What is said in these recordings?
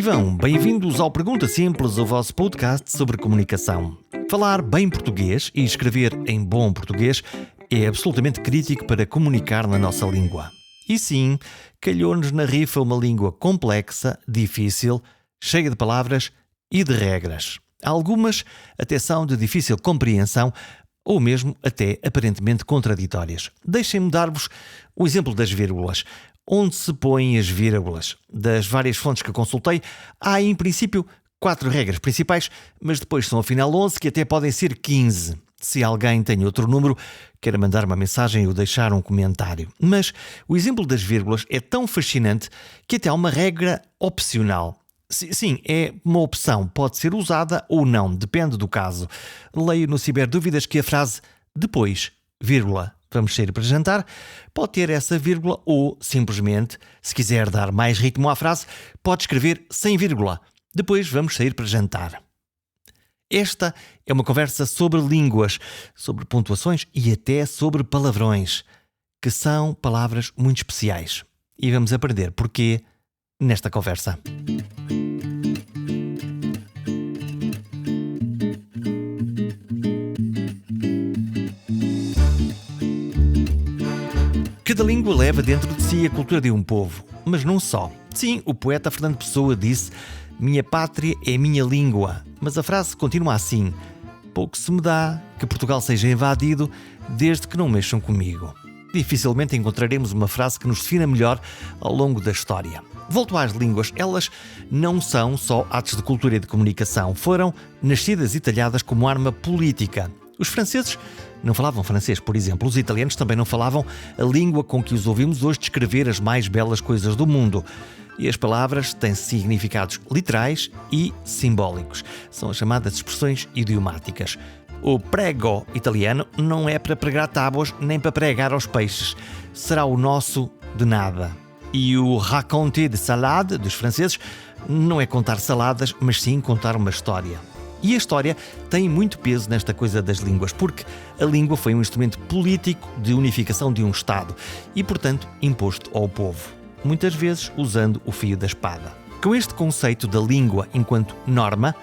Vivam! Bem-vindos ao Pergunta Simples, o vosso podcast sobre comunicação. Falar bem português e escrever em bom português é absolutamente crítico para comunicar na nossa língua. E sim, calhou-nos na rifa uma língua complexa, difícil, cheia de palavras e de regras. Algumas até são de difícil compreensão ou mesmo até aparentemente contraditórias. Deixem-me dar-vos o exemplo das vírgulas. Onde se põem as vírgulas? Das várias fontes que consultei, há em princípio 4 regras principais, mas depois são afinal 11 que até podem ser 15. Se alguém tem outro número, queira mandar uma mensagem ou deixar um comentário. Mas o exemplo das vírgulas é tão fascinante que até há uma regra opcional. Sim, é uma opção, pode ser usada ou não, depende do caso. Leio no Ciberdúvidas que a frase depois, vírgula, vamos sair para jantar, pode ter essa vírgula ou, simplesmente, se quiser dar mais ritmo à frase, pode escrever sem vírgula. Depois vamos sair para jantar. Esta é uma conversa sobre línguas, sobre pontuações e até sobre palavrões, que são palavras muito especiais. E vamos aprender porquê nesta conversa. Cada língua leva dentro de si a cultura de um povo, mas não só. Sim, o poeta Fernando Pessoa disse: "Minha pátria é minha língua", mas a frase continua assim: "Pouco se me dá que Portugal seja invadido desde que não mexam comigo." Dificilmente encontraremos uma frase que nos defina melhor ao longo da história. Volto às línguas, elas não são só atos de cultura e de comunicação, foram nascidas e talhadas como arma política. Os franceses não falavam francês, por exemplo. Os italianos também não falavam a língua com que os ouvimos hoje descrever as mais belas coisas do mundo. E as palavras têm significados literais e simbólicos. São as chamadas expressões idiomáticas. O prego italiano não é para pregar tábuas nem para pregar aos peixes. Será o nosso de nada. E o raconter de salade dos franceses não é contar saladas, mas sim contar uma história. E a história tem muito peso nesta coisa das línguas, porque a língua foi um instrumento político de unificação de um Estado e, portanto, imposto ao povo, muitas vezes usando o fio da espada. Com este conceito da língua enquanto norma,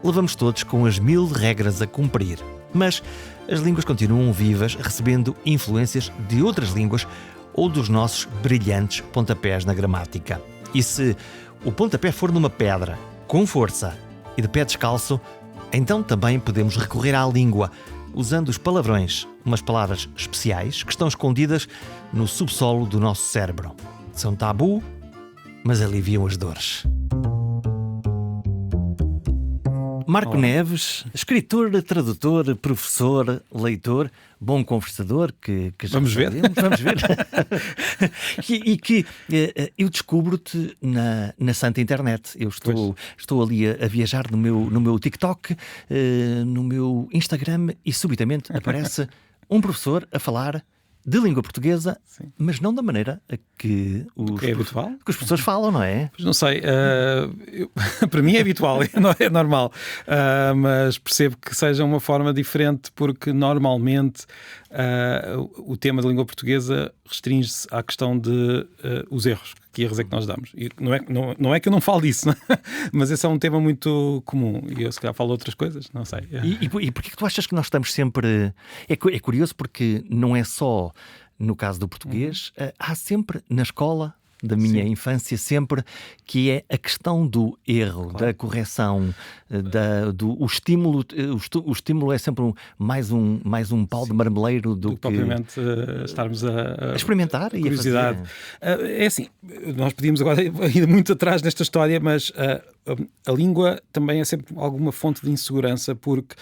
levamos todos com as 1000 regras a cumprir. Mas as línguas continuam vivas, recebendo influências de outras línguas ou dos nossos brilhantes pontapés na gramática. E se o pontapé for numa pedra, com força e de pé descalço, então também podemos recorrer à língua, usando os palavrões, umas palavras especiais que estão escondidas no subsolo do nosso cérebro. São tabu, mas aliviam as dores. Marco Neves, escritor, tradutor, professor, leitor, bom conversador, que já vamos ver. Vamos ver. Eu descubro-te na santa internet. Eu estou ali a viajar no meu TikTok, no meu Instagram e subitamente aparece um professor a falar de língua portuguesa, sim, mas não da maneira a que os professores falam, não é? Pois não sei, para mim é habitual, não é normal, mas percebo que seja uma forma diferente porque normalmente o tema da língua portuguesa restringe-se à questão de os erros, que erros é que nós damos. E não é que eu não falo disso, não é? Mas esse é um tema muito comum e eu se calhar falo outras coisas, não sei. E porquê que tu achas que nós estamos sempre... É curioso porque não é só no caso do português, há sempre na escola da minha sim, infância, sempre que é a questão do erro, claro, da correção, o estímulo. O estímulo é sempre mais um pau, sim, de marmeleiro do que propriamente estarmos a experimentar e curiosidade. A fazer. É assim, nós podíamos agora ir muito atrás nesta história, mas a língua também é sempre alguma fonte de insegurança, porque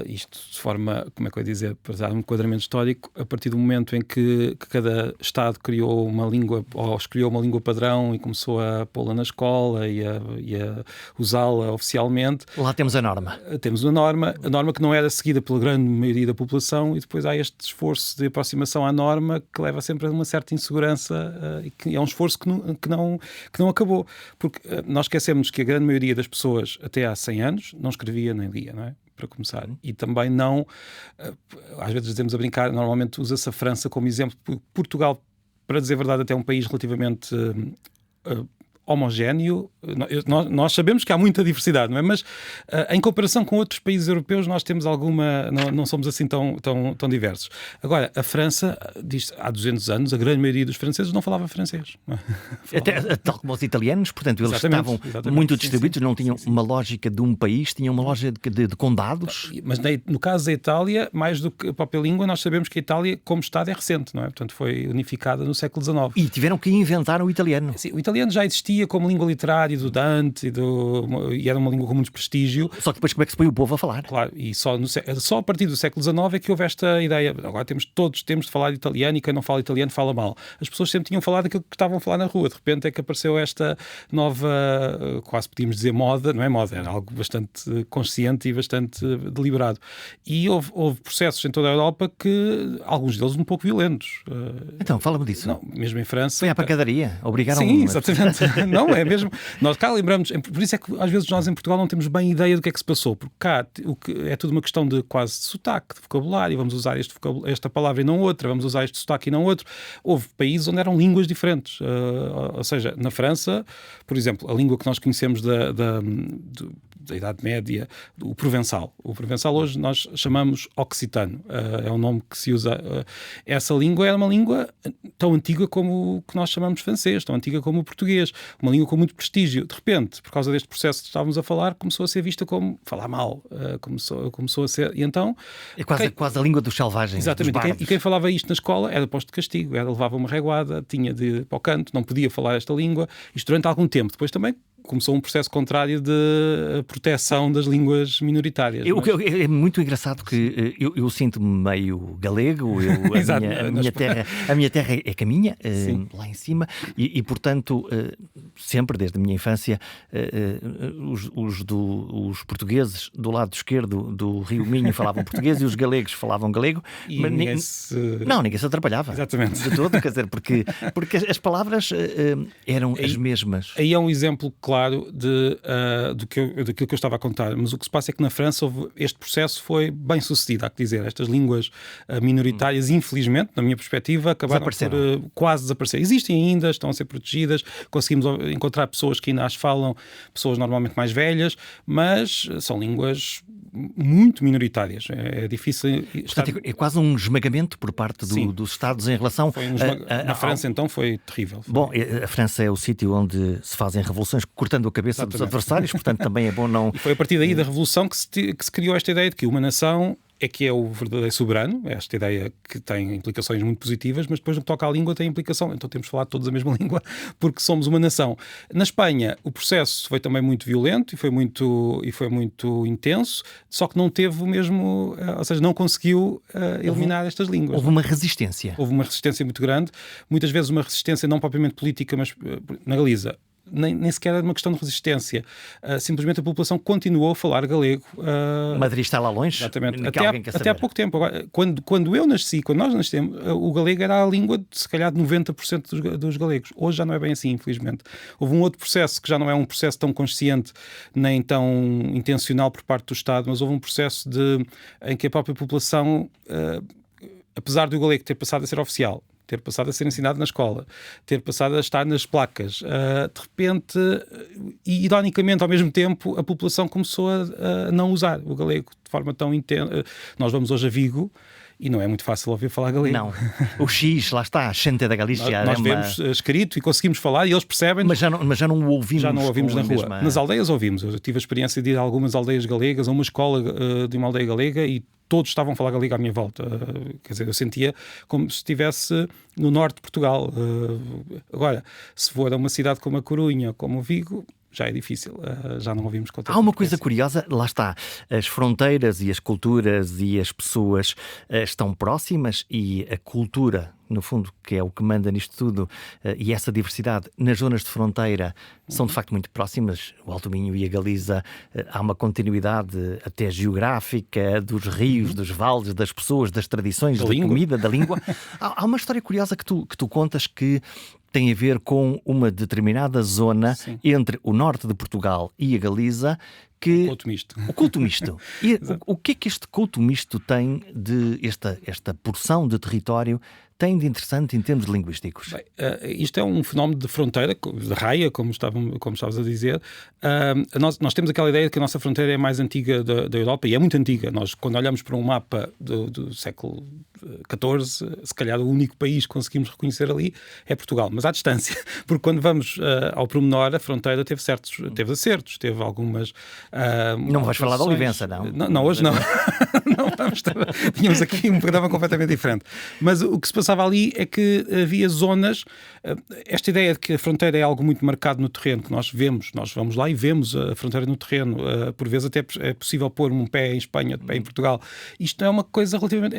isto de forma, como é que eu ia dizer, para dar um enquadramento histórico, a partir do momento em que cada Estado criou uma língua, ou escolheu uma língua padrão e começou a pô-la na escola e a usá-la oficialmente. Lá temos a norma. Temos a norma que não era seguida pela grande maioria da população e depois há este esforço de aproximação à norma que leva sempre a uma certa insegurança e que é um esforço que não acabou. Porque nós esquecemos que a grande maioria das pessoas até há 100 anos não escrevia nem lia, não é? Para começar. E também não, às vezes dizemos a brincar, normalmente usa-se a França como exemplo. Portugal, para dizer a verdade, até é um país relativamente homogéneo. Nós sabemos que há muita diversidade, não é? Mas em comparação com outros países europeus, nós temos alguma... Não somos assim tão diversos. Agora, a França, diz há 200 anos, a grande maioria dos franceses não falava francês. Até, tal como os italianos, portanto, eles estavam muito distribuídos, não tinham uma lógica de um país, tinham uma lógica de condados. Mas no caso da Itália, mais do que a própria língua, nós sabemos que a Itália, como Estado, é recente, não é? Portanto, foi unificada no século XIX. E tiveram que inventar o italiano. Sim, o italiano já existia como língua literária do Dante e era uma língua com muito prestígio. Só que depois como é que se põe o povo a falar? Claro, e só a partir do século XIX é que houve esta ideia. Agora todos temos de falar italiano e quem não fala italiano fala mal. As pessoas sempre tinham falado aquilo que estavam a falar na rua. De repente é que apareceu esta nova, quase podíamos dizer moda, não é moda, era algo bastante consciente e bastante deliberado. E houve processos em toda a Europa que, alguns deles um pouco violentos. Então, fala-me disso. Não, mesmo em França... Foi à pancadaria? Obrigaram... Sim, exatamente. Não, é mesmo... Nós cá lembramos... Por isso é que às vezes nós em Portugal não temos bem ideia do que é que se passou, porque cá é tudo uma questão de quase sotaque, de vocabulário, vamos usar esta palavra e não outra, vamos usar este sotaque e não outro. Houve países onde eram línguas diferentes. Ou seja, na França, por exemplo, a língua que nós conhecemos da Idade Média, o provençal. O provençal hoje nós chamamos occitano. É um nome que se usa. Essa língua era uma língua tão antiga como o que nós chamamos francês, tão antiga como o português. Uma língua com muito prestígio. De repente, por causa deste processo que estávamos a falar, começou a ser vista como falar mal. Começou a ser... E então... É quase a língua dos selvagens. Exatamente. E quem falava isto na escola era posto de castigo. Levava uma reguada, tinha de ir para o canto, não podia falar esta língua. Isto durante algum tempo. Depois também começou um processo contrário de proteção das línguas minoritárias. É muito engraçado que eu sinto-me meio galego, a minha terra é caminha, lá em cima, e portanto, sempre desde a minha infância, os portugueses do lado esquerdo do Rio Minho falavam português e os galegos falavam galego, mas ninguém se atrapalhava. Exatamente. De todo, quer dizer, porque as palavras eram as mesmas. Aí é um exemplo claro daquilo que eu estava a contar, mas o que se passa é que na França este processo foi bem sucedido, há que dizer. Estas línguas minoritárias, infelizmente, na minha perspectiva, acabaram por quase desaparecer. Existem ainda, estão a ser protegidas, conseguimos encontrar pessoas que ainda as falam, pessoas normalmente mais velhas, mas são línguas muito minoritárias. É difícil... Portanto, é quase um esmagamento por parte dos Estados em relação... Na França, então, foi terrível. Bom, a França é o sítio onde se fazem revoluções cortando a cabeça dos adversários, portanto também é bom não... E foi a partir daí da Revolução que se criou esta ideia de que uma nação é que é o verdadeiro soberano, esta ideia que tem implicações muito positivas, mas depois no que toca à língua tem implicação, então temos de falar todos a mesma língua porque somos uma nação. Na Espanha o processo foi também muito violento e foi muito intenso, só que não teve o mesmo, ou seja, não conseguiu eliminar estas línguas. Houve uma resistência. Houve uma resistência muito grande, muitas vezes uma resistência não propriamente política, mas na Galiza nem sequer era uma questão de resistência. Simplesmente a população continuou a falar galego. Madrid está lá longe? Exatamente. Até há pouco tempo. Agora, quando eu nasci, quando nós nascemos, o galego era a língua, se calhar, de 90% dos galegos. Hoje já não é bem assim, infelizmente. Houve um outro processo que já não é um processo tão consciente nem tão intencional por parte do Estado, mas houve um processo em que a própria população, apesar do galego ter passado a ser oficial, ter passado a ser ensinado na escola, ter passado a estar nas placas. De repente, e ironicamente, ao mesmo tempo, a população começou a não usar o galego de forma tão intensa. Nós vamos hoje a Vigo e não é muito fácil ouvir falar galego. Não. O X, lá está, a Xente da Galícia. Nós vemos escrito e conseguimos falar e eles percebem. Mas já não o ouvimos. Já não o ouvimos na rua. Nas aldeias ouvimos. Eu tive a experiência de ir a algumas aldeias galegas, a uma escola de uma aldeia galega, e todos estavam a falar galego à minha volta. Quer dizer, eu sentia como se estivesse no norte de Portugal. Agora, se for a uma cidade como a Corunha, como o Vigo, já é difícil, já não ouvimos com tanta Há uma coisa curiosa, lá está, as fronteiras e as culturas e as pessoas estão próximas, e a cultura, no fundo, que é o que manda nisto tudo, e essa diversidade nas zonas de fronteira são de facto muito próximas. O Alto Minho e a Galiza, há uma continuidade até geográfica dos rios, dos vales, das pessoas, das tradições, da comida, da língua. Há uma história curiosa que tu contas que tem a ver com uma determinada zona entre o norte de Portugal e a Galiza, que... O culto misto. E o que é que este culto misto tem de esta porção de território tem de interessante em termos linguísticos? Bem, isto é um fenómeno de fronteira, de raia, como estavas a dizer. Nós temos aquela ideia de que a nossa fronteira é mais antiga da Europa, e é muito antiga. Nós, quando olhamos para um mapa do século XIV, se calhar o único país que conseguimos reconhecer ali é Portugal, mas à distância, porque quando vamos ao pormenor, a fronteira teve acertos, teve algumas... não vais falar da Olivença, não? Não, hoje não. Não vamos tínhamos aqui um programa completamente diferente. Mas o que se passava ali é que havia zonas, esta ideia de que a fronteira é algo muito marcado no terreno, que nós vamos lá e vemos a fronteira no terreno, por vezes até é possível pôr um pé em Espanha, outro pé em Portugal. Isto é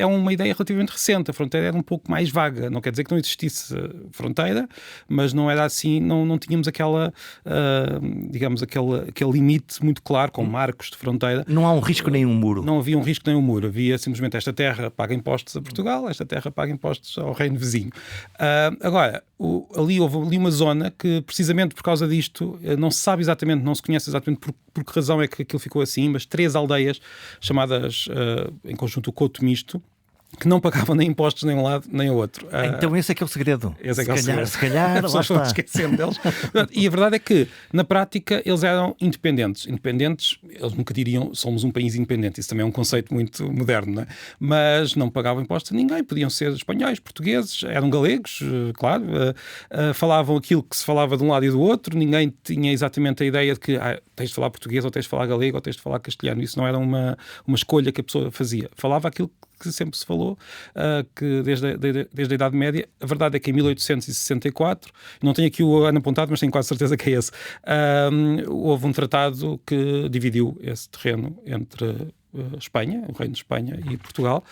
uma ideia relativamente recente. A fronteira era um pouco mais vaga, não quer dizer que não existisse fronteira, mas não era assim, não tínhamos aquela, digamos, aquele limite muito claro, com marcos de fronteira. Não há um risco nem um muro. Não havia um risco nem um muro, havia simplesmente esta terra paga impostos a Portugal, esta terra paga impostos ao reino vizinho. Agora, houve ali uma zona que, precisamente por causa disto, não se sabe exatamente, não se conhece exatamente por que razão é que aquilo ficou assim, mas 3 aldeias chamadas em conjunto o Couto Misto, que não pagavam nem impostos nem um lado nem ao outro. Então esse é que é o segredo. Se calhar lá está. Esquecendo deles. E a verdade é que, na prática, eles eram independentes. Independentes, eles nunca diriam somos um país independente. Isso também é um conceito muito moderno, não é? Mas não pagavam impostos a ninguém. Podiam ser espanhóis, portugueses, eram galegos, claro. Falavam aquilo que se falava de um lado e do outro. Ninguém tinha exatamente a ideia de que tens de falar português, ou tens de falar galego, ou tens de falar castelhano. Isso não era uma escolha que a pessoa fazia. Falava aquilo que sempre se falou, que desde a Idade Média, a verdade é que em 1864, não tenho aqui o ano apontado, mas tenho quase certeza que é esse, houve um tratado que dividiu esse terreno entre Espanha, o Reino de Espanha e Portugal.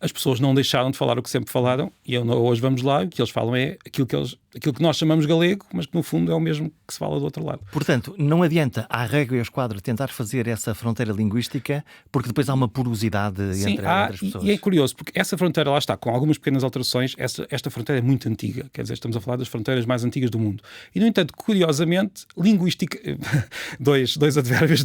As pessoas não deixaram de falar o que sempre falaram, e hoje vamos lá, o que eles falam é aquilo que nós chamamos galego, mas que no fundo é o mesmo que se fala do outro lado. Portanto, não adianta à régua e ao esquadro tentar fazer essa fronteira linguística, porque depois há uma porosidade entre as pessoas. E é curioso, porque essa fronteira lá está, com algumas pequenas alterações, esta fronteira é muito antiga, quer dizer, estamos a falar das fronteiras mais antigas do mundo. E, no entanto, curiosamente, dois advérbios,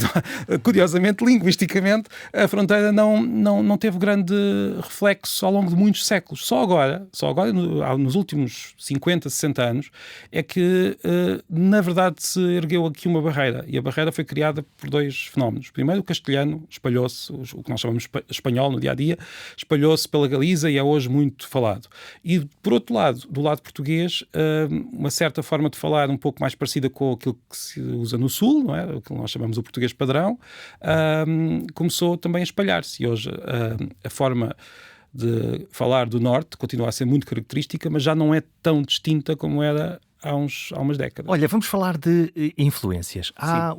curiosamente, linguisticamente, a fronteira não teve grande reflexo ao longo de muitos séculos. Só agora, nos últimos 50, 60 anos, é que, na verdade, se ergueu aqui uma barreira. E a barreira foi criada por 2 fenómenos. Primeiro, o castelhano espalhou-se, o que nós chamamos espanhol no dia-a-dia, espalhou-se pela Galiza e é hoje muito falado. E, por outro lado, do lado português, uma certa forma de falar um pouco mais parecida com aquilo que se usa no Sul, não é? O que nós chamamos o português padrão, começou também a espalhar-se. E hoje a forma de falar do Norte continua a ser muito característica, mas já não é tão distinta como era há umas décadas. Olha, vamos falar de influências. Há,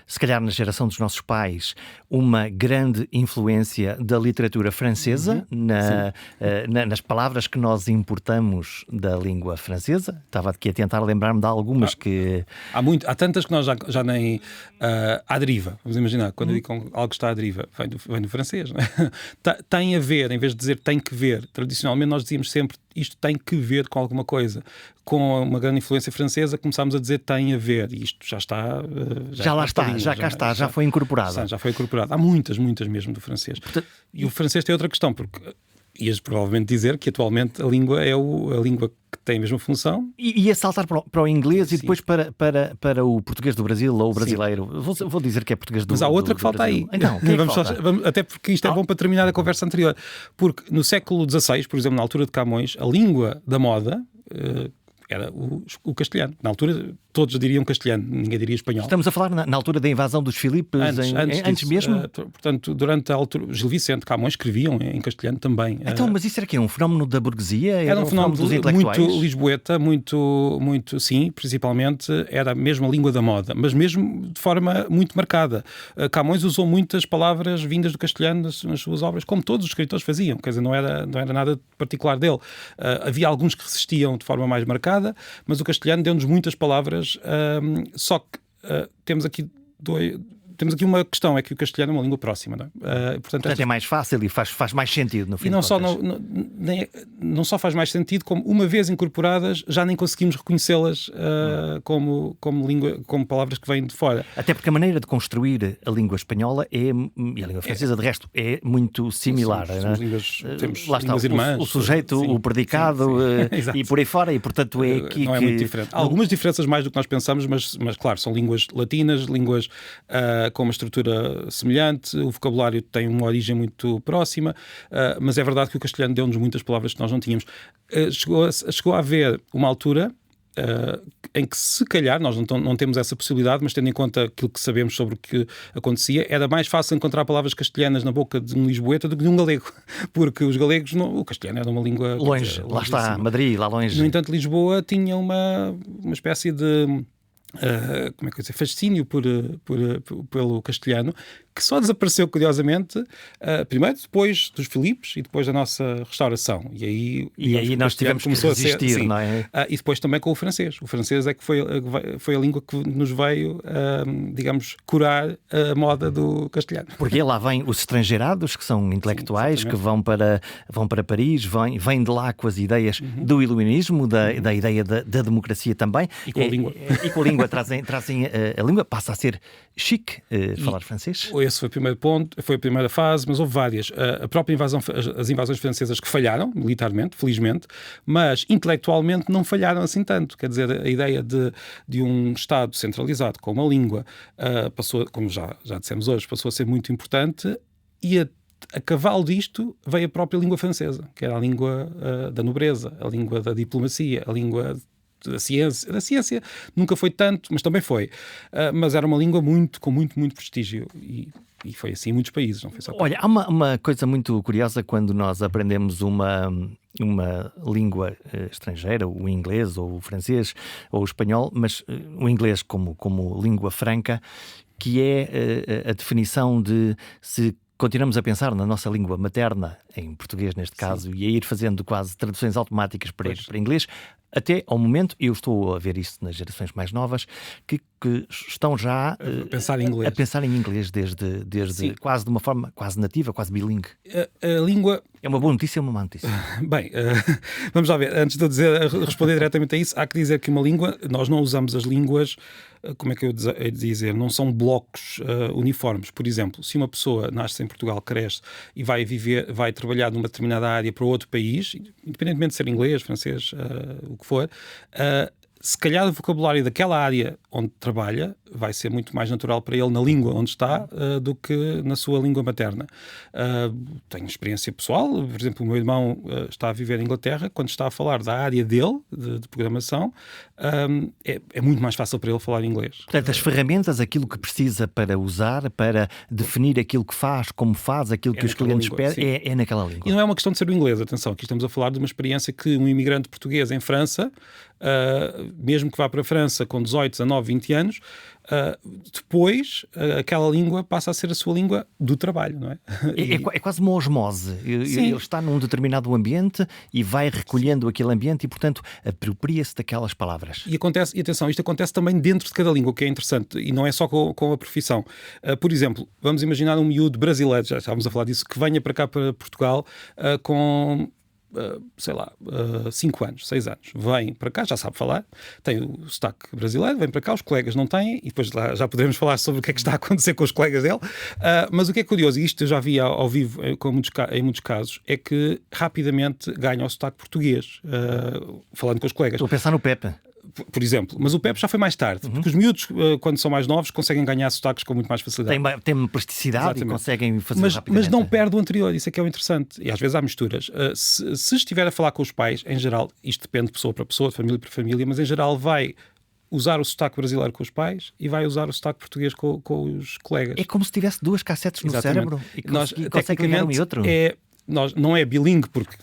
se calhar na geração dos nossos pais, uma grande influência da literatura francesa nas palavras que nós importamos da língua francesa. Estava aqui a tentar lembrar-me de algumas que... Há tantas que nós já nem... à deriva, vamos imaginar, quando eu digo algo que está à deriva, vem do francês, não é? Tem a ver, em vez de dizer tem que ver, tradicionalmente nós dizíamos sempre isto tem que ver com alguma coisa. Com uma grande influência francesa, começámos a dizer tem a ver, e isto já está... Já foi incorporado. Já foi incorporado. Há muitas mesmo do francês. E o francês tem outra questão, porque ias provavelmente dizer que atualmente a língua é a língua que tem a mesma função. E ia saltar para o inglês e depois para o português do Brasil ou o brasileiro. Vou dizer que é português do Brasil. Mas há outra que falta aí. Então, até porque isto é bom para terminar a conversa anterior. Porque no século XVI, por exemplo, na altura de Camões, a língua da moda... era o castelhano. Na altura, todos diriam castelhano, ninguém diria espanhol. Estamos a falar na altura da invasão dos Filipes, antes mesmo? Portanto, durante a altura, Gil Vicente, Camões escreviam em castelhano também. Então, mas isso era que um fenómeno da burguesia? Era um fenómeno dos intelectuais? Muito lisboeta, muito, sim, principalmente era mesmo a língua da moda, mas mesmo de forma muito marcada. Camões usou muitas palavras vindas do castelhano nas suas obras, como todos os escritores faziam, quer dizer, não era nada particular dele. Havia alguns que resistiam de forma mais marcada, mas o castelhano deu-nos muitas palavras, só que temos aqui temos aqui uma questão, é que o castelhano é uma língua próxima, não é? Portanto, é mais fácil e faz mais sentido no fim. E não só faz mais sentido, como uma vez incorporadas, já nem conseguimos reconhecê-las como língua, como palavras que vêm de fora. Até porque a maneira de construir a língua espanhola e a língua francesa, de resto, é muito similar. Somos línguas, temos lá está, línguas irmãs. O sujeito, o predicado e por aí fora, e portanto é aqui não é muito diferente. Há algumas diferenças mais do que nós pensamos, mas claro, são línguas latinas, línguas com uma estrutura semelhante, o vocabulário tem uma origem muito próxima, mas é verdade que o castelhano deu-nos muitas palavras que nós não tínhamos. Chegou a haver uma altura em que, se calhar, nós não temos essa possibilidade, mas tendo em conta aquilo que sabemos sobre o que acontecia, era mais fácil encontrar palavras castelhanas na boca de um lisboeta do que de um galego, porque os galegos, o castelhano era uma língua... Longe, lá está, Madrid, lá longe. No entanto, Lisboa tinha uma espécie de... como é que eu dizer, fascínio pelo castelhano, que só desapareceu, curiosamente, primeiro depois dos Filipes e depois da nossa restauração. E aí nós tivemos que resistir, não é? E depois também com o francês. O francês é que foi a língua que nos veio, digamos, curar a moda do castelhano. Porque lá vêm os estrangeirados, que são intelectuais, que vão para Paris, vêm de lá com as ideias do iluminismo, da ideia da democracia também. E com a língua. E com a língua trazem a língua, passa a ser chique falar francês. Esse foi o primeiro ponto, foi a primeira fase, mas houve várias. A própria invasão, as invasões francesas que falharam, militarmente, felizmente, mas intelectualmente não falharam assim tanto. Quer dizer, a ideia de um Estado centralizado com uma língua passou, como já dissemos hoje, passou a ser muito importante, e a cavalo disto veio a própria língua francesa, que era a língua da nobreza, a língua da diplomacia, a língua da ciência. Da ciência nunca foi tanto, mas também foi. Mas era uma língua com muito prestígio. E foi assim em muitos países, não foi só... Olha, há uma coisa muito curiosa quando nós aprendemos uma língua estrangeira, o inglês ou o francês ou o espanhol, mas o inglês como língua franca, que é a definição de se continuamos a pensar na nossa língua materna, em português neste caso, e a ir fazendo quase traduções automáticas para inglês, até ao momento, eu estou a ver isso nas gerações mais novas, que estão já a pensar em inglês desde quase de uma forma quase nativa, quase bilingue. A língua... É uma boa notícia ou uma má notícia? Bem, vamos lá ver. Antes de eu responder diretamente a isso, há que dizer que uma língua, nós não usamos as línguas, como é que eu ia dizer, não são blocos uniformes. Por exemplo, se uma pessoa nasce em Portugal, cresce e vai trabalhar numa determinada área para outro país, independentemente de ser inglês, francês, o que for, se calhar o vocabulário daquela área onde trabalha vai ser muito mais natural para ele na língua onde está do que na sua língua materna. Tenho experiência pessoal, por exemplo, o meu irmão está a viver em Inglaterra, quando está a falar da área dele, de programação, é muito mais fácil para ele falar inglês. Portanto, as ferramentas, aquilo que precisa para usar, para definir aquilo que faz, como faz, aquilo que os clientes pedem, é naquela língua. E não é uma questão de ser o inglês, atenção, aqui estamos a falar de uma experiência que um imigrante português em França, mesmo que vá para a França com 18, 19, 20 anos, depois aquela língua passa a ser a sua língua do trabalho, não é? É quase uma osmose. Ele está num determinado ambiente e vai recolhendo aquele ambiente e, portanto, apropria-se daquelas palavras. E atenção, isto acontece também dentro de cada língua, o que é interessante, e não é só com a profissão. Por exemplo, vamos imaginar um miúdo brasileiro, já estávamos a falar disso, que venha para cá, para Portugal, com... 5 anos, 6 anos, vem para cá, já sabe falar, tem o sotaque brasileiro, vem para cá, os colegas não têm, e depois lá já poderemos falar sobre o que é que está a acontecer com os colegas dele, mas o que é curioso, e isto eu já vi ao vivo em muitos casos, é que rapidamente ganha o sotaque português, falando com os colegas. Estou a pensar no Pepe. Por exemplo, mas o Pepe já foi mais tarde, porque os miúdos, quando são mais novos, conseguem ganhar sotaques com muito mais facilidade. Tem plasticidade. Exatamente. E conseguem fazer rapidamente. Mas não perde o anterior, isso é que é o interessante. E às vezes há misturas. Se estiver a falar com os pais, em geral, isto depende de pessoa para pessoa, de família para família, mas em geral vai usar o sotaque brasileiro com os pais e vai usar o sotaque português com os colegas. É como se tivesse duas cassetes no cérebro e consegue ligar um e outro. Não é bilingue, porque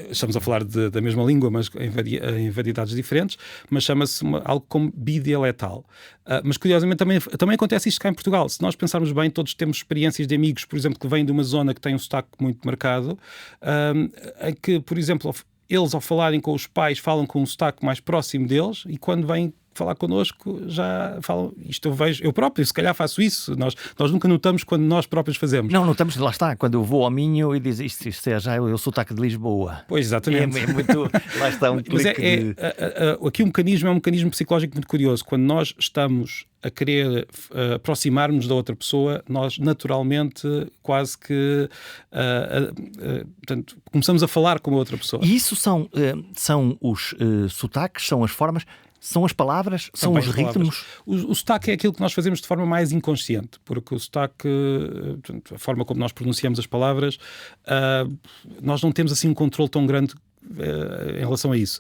estamos a falar da mesma língua, mas em variedades diferentes, mas chama-se algo como bidialetal. Mas curiosamente também acontece isto cá em Portugal. Se nós pensarmos bem, todos temos experiências de amigos, por exemplo, que vêm de uma zona que tem um sotaque muito marcado, em que, por exemplo, eles, ao falarem com os pais, falam com um sotaque mais próximo deles, e quando vêm falar connosco já falam, isto eu vejo, eu próprio se calhar faço isso, nós nunca notamos quando nós próprios fazemos. Não estamos, lá está, quando eu vou ao Minho e diz isto é já o sotaque de Lisboa. Pois, exatamente. É muito, lá está um Mas clique aqui é um mecanismo psicológico muito curioso. Quando nós estamos a querer aproximar-nos da outra pessoa, nós naturalmente quase que portanto, começamos a falar com a outra pessoa. E isso são os sotaques, são as formas, são as palavras, são os ritmos. O sotaque é aquilo que nós fazemos de forma mais inconsciente, porque o sotaque, a forma como nós pronunciamos as palavras, nós não temos assim um controle tão grande em relação a isso.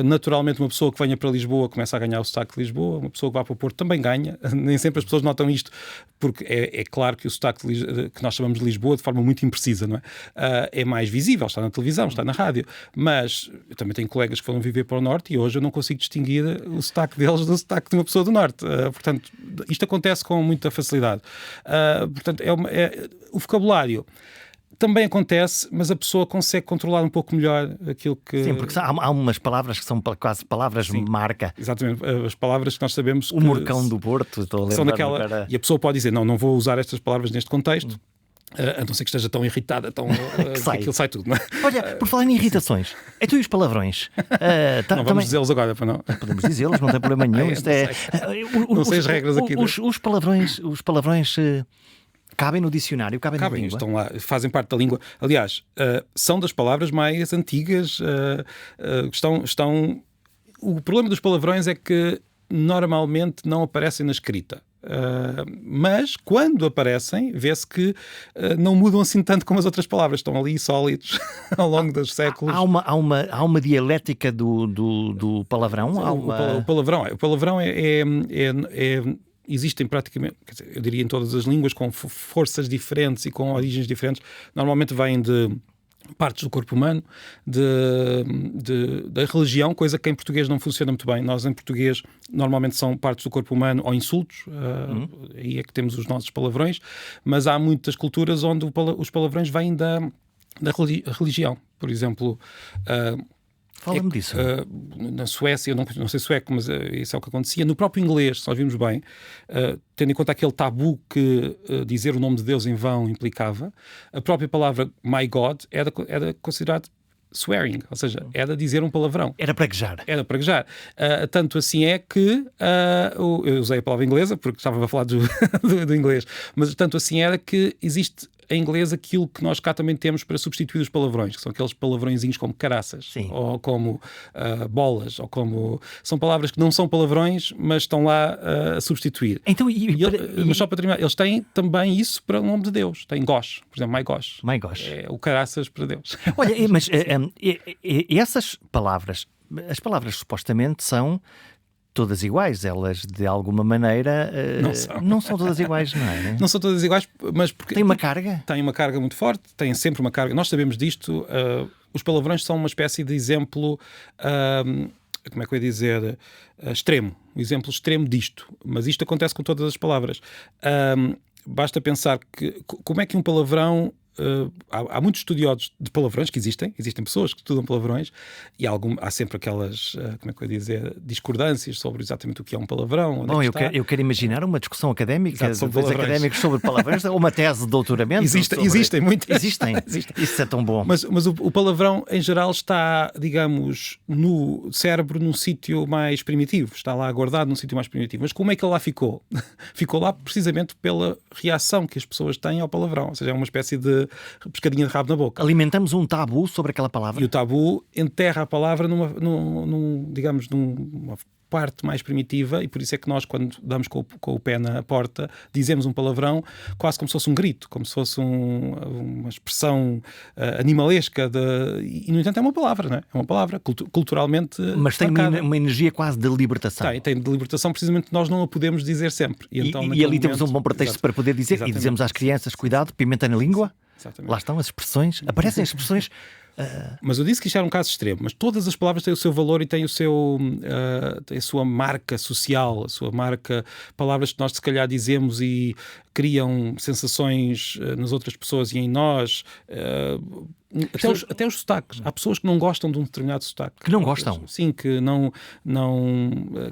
Naturalmente, uma pessoa que venha para Lisboa começa a ganhar o sotaque de Lisboa, uma pessoa que vá para o Porto também ganha. Nem sempre as pessoas notam isto, porque é claro que o sotaque que nós chamamos de Lisboa, de forma muito imprecisa, não é? É mais visível, está na televisão, está na rádio, mas eu também tenho colegas que foram viver para o Norte e hoje eu não consigo distinguir o sotaque deles do sotaque de uma pessoa do Norte. Portanto, isto acontece com muita facilidade. Portanto, o vocabulário também acontece, mas a pessoa consegue controlar um pouco melhor aquilo que... Sim, porque há umas palavras que são quase palavras marca. Exatamente, as palavras que nós sabemos que... O Morcão do Porto, estou a lembrar. São daquela... E a pessoa pode dizer, não vou usar estas palavras neste contexto, a não ser que esteja tão irritada, que aquilo sai tudo, não é? Olha, por falar em irritações, é tu e os palavrões? Não vamos dizê-los agora, para não? Podemos dizê-los, não tem problema nenhum. Não sei as regras aqui. Os palavrões... cabem no dicionário, cabem na língua. Estão lá, fazem parte da língua. Aliás, são das palavras mais antigas. O problema dos palavrões é que normalmente não aparecem na escrita. Mas quando aparecem, vê-se que não mudam assim tanto como as outras palavras. Estão ali sólidos ao longo dos séculos. Há uma dialética do palavrão? O palavrão existem praticamente, quer dizer, eu diria em todas as línguas, com forças diferentes e com origens diferentes. Normalmente vêm de partes do corpo humano, da religião, coisa que em português não funciona muito bem. Nós, em português, normalmente são partes do corpo humano ou insultos, aí é que temos os nossos palavrões, mas há muitas culturas onde os palavrões vêm da religião. Por exemplo... Fala-me disso. Na Suécia, eu não sei sueco, mas isso é o que acontecia. No próprio inglês, se nós vimos bem, tendo em conta aquele tabu que dizer o nome de Deus em vão implicava, a própria palavra my God era considerado swearing, ou seja, era dizer um palavrão. Era praguejar. Tanto assim é que eu usei a palavra inglesa porque estava a falar do inglês, mas tanto assim era que existe em inglês aquilo que nós cá também temos para substituir os palavrões, que são aqueles palavrõezinhos como caraças. Sim. Ou como bolas, ou como... São palavras que não são palavrões, mas estão lá a substituir. Então, mas só para terminar, eles têm também isso para o nome de Deus. Tem gosh, por exemplo, my gosh. My gosh. É o caraças para Deus. Olha, mas essas palavras, as palavras supostamente são todas iguais, elas de alguma maneira não são todas iguais, não é? Não são todas iguais, mas porque... Tem uma carga? Tem uma carga muito forte, tem sempre uma carga. Nós sabemos disto, os palavrões são uma espécie de exemplo, como é que eu ia dizer, extremo. Um exemplo extremo disto. Mas isto acontece com todas as palavras. Basta pensar que como é que um palavrão... há muitos estudiosos de palavrões que existem pessoas que estudam palavrões e há sempre aquelas, como é que eu ia dizer, discordâncias sobre exatamente o que é um palavrão. Bom, eu quero imaginar uma discussão académica de dois académicos sobre palavrões, ou uma tese de doutoramento. Existem muitas. Existem. Isso é tão bom. Mas o palavrão, em geral, está, digamos, no cérebro num sítio mais primitivo. Está lá guardado num sítio mais primitivo. Mas como é que ele lá ficou? Ficou lá precisamente pela reação que as pessoas têm ao palavrão. Ou seja, é uma espécie de pescadinha de rabo na boca. Alimentamos um tabu sobre aquela palavra. E o tabu enterra a palavra numa parte mais primitiva, e por isso é que nós, quando damos com o pé na porta, dizemos um palavrão quase como se fosse um grito, como se fosse uma expressão animalesca, e no entanto é uma palavra, não é? É uma palavra culturalmente. Mas tem uma energia quase de libertação. Tem de libertação, precisamente nós não a podemos dizer sempre. E ali temos um bom pretexto para poder dizer, exatamente. E dizemos às crianças, cuidado, pimenta na língua. Exatamente. Lá estão as expressões, aparecem as expressões Mas eu disse que isto era um caso extremo, mas todas as palavras têm o seu valor e têm têm a sua marca social, a sua marca, palavras que nós se calhar dizemos e criam sensações nas outras pessoas e em nós. Até os sotaques. Há pessoas que não gostam de um determinado sotaque. Que não gostam? Sim, que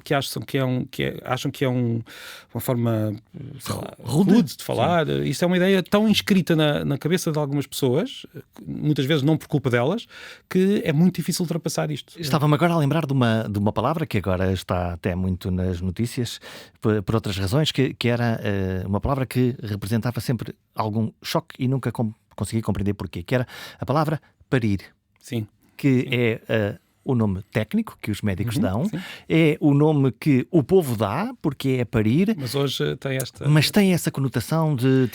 que acham que é uma forma, sei lá, rude de falar. Sim. Isso é uma ideia tão inscrita na cabeça de algumas pessoas, muitas vezes não por culpa delas, que é muito difícil ultrapassar isto. Estava-me agora a lembrar de uma palavra que agora está até muito nas notícias, por outras razões, que era uma palavra que representava sempre algum choque e nunca consegui compreender porquê, que era a palavra parir. Sim. Que é o nome técnico que os médicos dão, é o nome que o povo dá, porque é parir. Mas hoje tem esta... Mas tem essa conotação de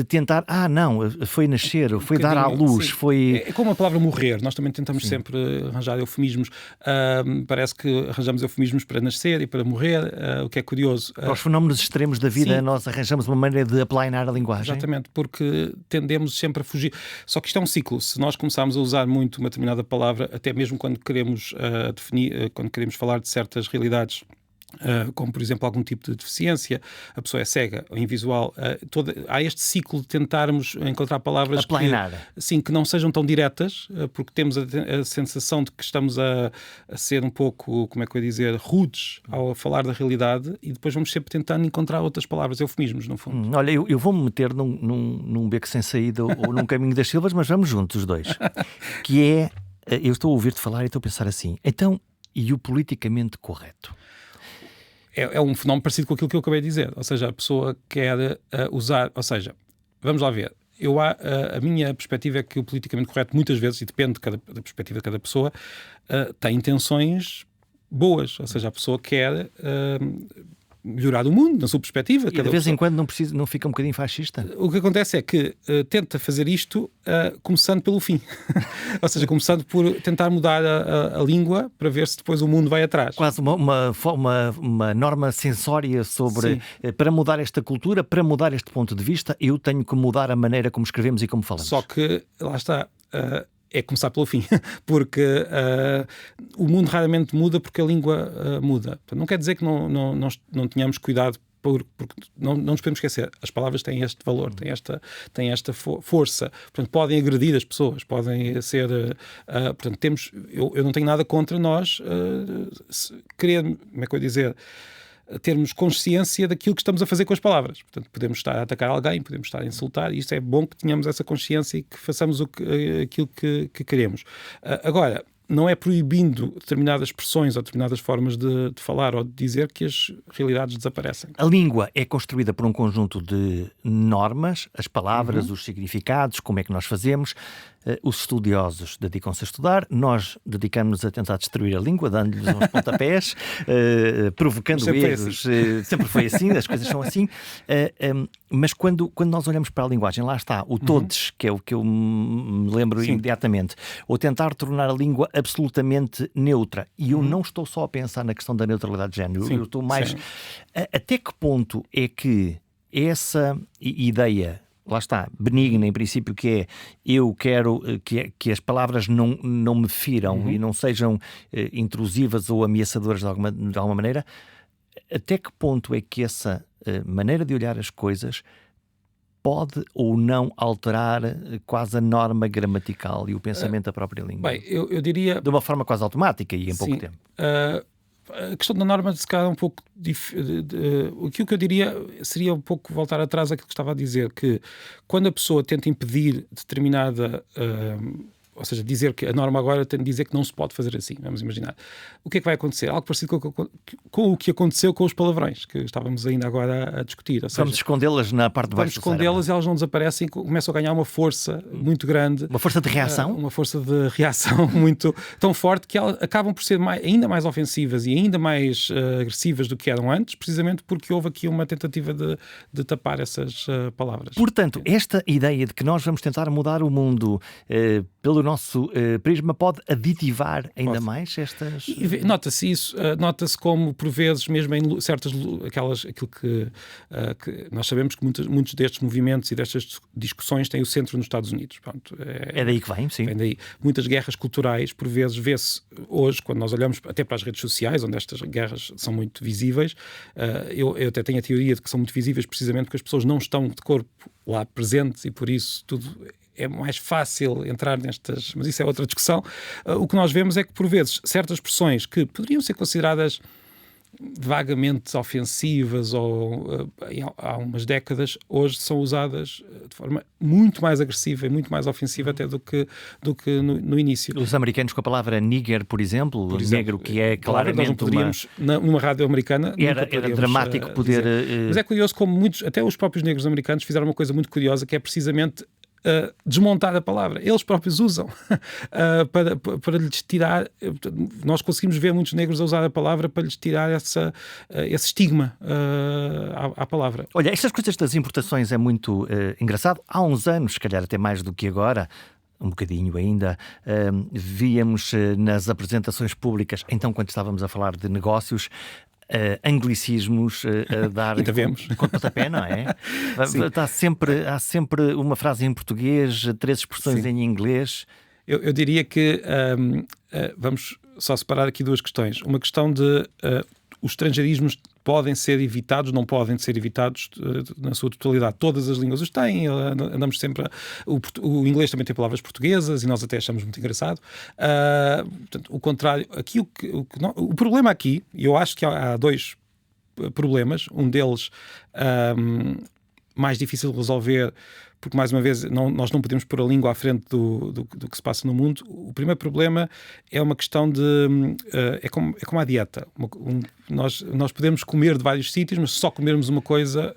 tentar, não, foi nascer, foi dar à luz, sim. Foi... É como a palavra morrer, nós também tentamos sempre arranjar eufemismos. Parece que arranjamos eufemismos para nascer e para morrer, o que é curioso. Para os fenómenos extremos da vida, nós arranjamos uma maneira de aplainar a linguagem. Exatamente, porque tendemos sempre a fugir. Só que isto é um ciclo. Se nós começarmos a usar muito uma determinada palavra, até mesmo quando queremos definir, quando queremos falar de certas realidades, como por exemplo algum tipo de deficiência, a pessoa é cega ou invisual, há este ciclo de tentarmos encontrar palavras que não sejam tão diretas, porque temos a sensação de que estamos a ser um pouco, como é que eu ia dizer, rudes ao falar da realidade, e depois vamos sempre tentando encontrar outras palavras, eufemismos no fundo. Olha, eu vou-me meter num beco sem saída ou num caminho das silvas, mas vamos juntos os dois, que é, eu estou a ouvir-te falar e estou a pensar assim, então, e o politicamente correto? É um fenómeno parecido com aquilo que eu acabei de dizer. Ou seja, a pessoa quer usar... Ou seja, vamos lá ver. A minha perspectiva é que o politicamente correto, muitas vezes, e depende da perspectiva de cada pessoa, tem intenções boas. Ou seja, a pessoa quer... melhorar o mundo, na sua perspectiva. E de vez em quando não fica um bocadinho fascista? O que acontece é que tenta fazer isto começando pelo fim. Ou seja, começando por tentar mudar a língua para ver se depois o mundo vai atrás. Quase uma norma sensória sobre para mudar esta cultura, para mudar este ponto de vista, eu tenho que mudar a maneira como escrevemos e como falamos. Só que, lá está... é começar pelo fim, porque o mundo raramente muda porque a língua muda. Portanto, não quer dizer que não tenhamos cuidado, porque não nos podemos esquecer, as palavras têm este valor, têm esta força, portanto, podem agredir as pessoas, podem ser... portanto, eu não tenho nada contra nós querer, como é que eu ia dizer... termos consciência daquilo que estamos a fazer com as palavras. Portanto, podemos estar a atacar alguém, podemos estar a insultar, e isto é bom que tenhamos essa consciência e que façamos aquilo que queremos. Agora, não é proibindo determinadas expressões ou determinadas formas de falar ou de dizer que as realidades desaparecem. A língua é construída por um conjunto de normas, as palavras, os significados, como é que nós fazemos. Os estudiosos dedicam-se a estudar, nós dedicamos-nos a tentar destruir a língua, dando-lhes uns pontapés, provocando erros. Sempre foi assim, as coisas são assim. Mas quando nós olhamos para a linguagem, lá está, o todes, que é o que eu me lembro imediatamente, ou tentar tornar a língua absolutamente neutra. E eu não estou só a pensar na questão da neutralidade de género, eu estou mais... Até que ponto é que essa ideia... Lá está, benigna em princípio, que é eu quero que as palavras não me firam e não sejam intrusivas ou ameaçadoras de alguma maneira. Até que ponto é que essa maneira de olhar as coisas pode ou não alterar quase a norma gramatical e o pensamento da própria língua? Bem, eu diria... De uma forma quase automática e em pouco tempo. A questão da norma, se calhar, é um pouco... Aquilo que eu diria seria um pouco voltar atrás àquilo que estava a dizer, que quando a pessoa tenta impedir determinada... ou seja, dizer que a norma agora tem de dizer que não se pode fazer assim, vamos imaginar. O que é que vai acontecer? Algo parecido com o que aconteceu com os palavrões, que estávamos ainda agora a discutir. Ou seja, vamos escondê-las na parte de baixo. Vamos escondê-las e elas não desaparecem, começam a ganhar uma força muito grande. Uma força de reação? Uma força de reação muito tão forte que elas acabam por ser ainda mais ofensivas e ainda mais agressivas do que eram antes, precisamente porque houve aqui uma tentativa de tapar essas palavras. Portanto, esta ideia de que nós vamos tentar mudar o mundo pelo nosso prisma, pode aditivar ainda mais estas... Nota-se isso, nota-se como, por vezes, mesmo em certas... aquilo que nós sabemos que muitos destes movimentos e destas discussões têm o centro nos Estados Unidos. Pronto, é daí que vem, sim. Vem daí. Muitas guerras culturais, por vezes, vê-se hoje, quando nós olhamos até para as redes sociais, onde estas guerras são muito visíveis, eu até tenho a teoria de que são muito visíveis precisamente porque as pessoas não estão de corpo lá presentes e por isso tudo é mais fácil entrar nestas... Mas isso é outra discussão. O que nós vemos é que, por vezes, certas expressões que poderiam ser consideradas vagamente ofensivas ou há umas décadas, hoje são usadas de forma muito mais agressiva e muito mais ofensiva até do que no início. Os americanos com a palavra nigger, por exemplo, negro, que é claramente nós não poderíamos, numa rádio americana... Era dramático poder... Mas é curioso como muitos, até os próprios negros americanos fizeram uma coisa muito curiosa, que é precisamente desmontar a palavra. Eles próprios usam para lhes tirar... Nós conseguimos ver muitos negros a usar a palavra para lhes tirar esse estigma à palavra. Olha, estas coisas das importações é muito engraçado. Há uns anos, se calhar até mais do que agora, um bocadinho ainda, víamos nas apresentações públicas, então quando estávamos a falar de negócios, anglicismos a dar com pontapé, não é? Há sempre uma frase em português, 3 expressões em inglês. Eu diria que vamos só separar aqui 2 questões. Uma questão de os estrangeirismos podem ser evitados, não podem ser evitados na sua totalidade. Todas as línguas os têm, andamos sempre... O inglês também tem palavras portuguesas e nós até achamos muito engraçado. Portanto, o contrário... Aqui, o problema aqui, e eu acho que há 2 problemas, um deles mais difícil de resolver, porque, mais uma vez, nós não podemos pôr a língua à frente do que se passa no mundo. O primeiro problema é uma questão de... É como a dieta. Nós podemos comer de vários sítios, mas se só comermos uma coisa,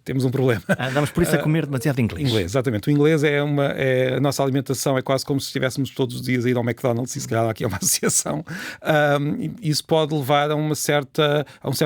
temos um problema. Andamos por isso a comer demasiado inglês. Exatamente. O inglês a nossa alimentação é quase como se estivéssemos todos os dias a ir ao McDonald's, e se calhar aqui é uma associação. Isso pode levar a um certo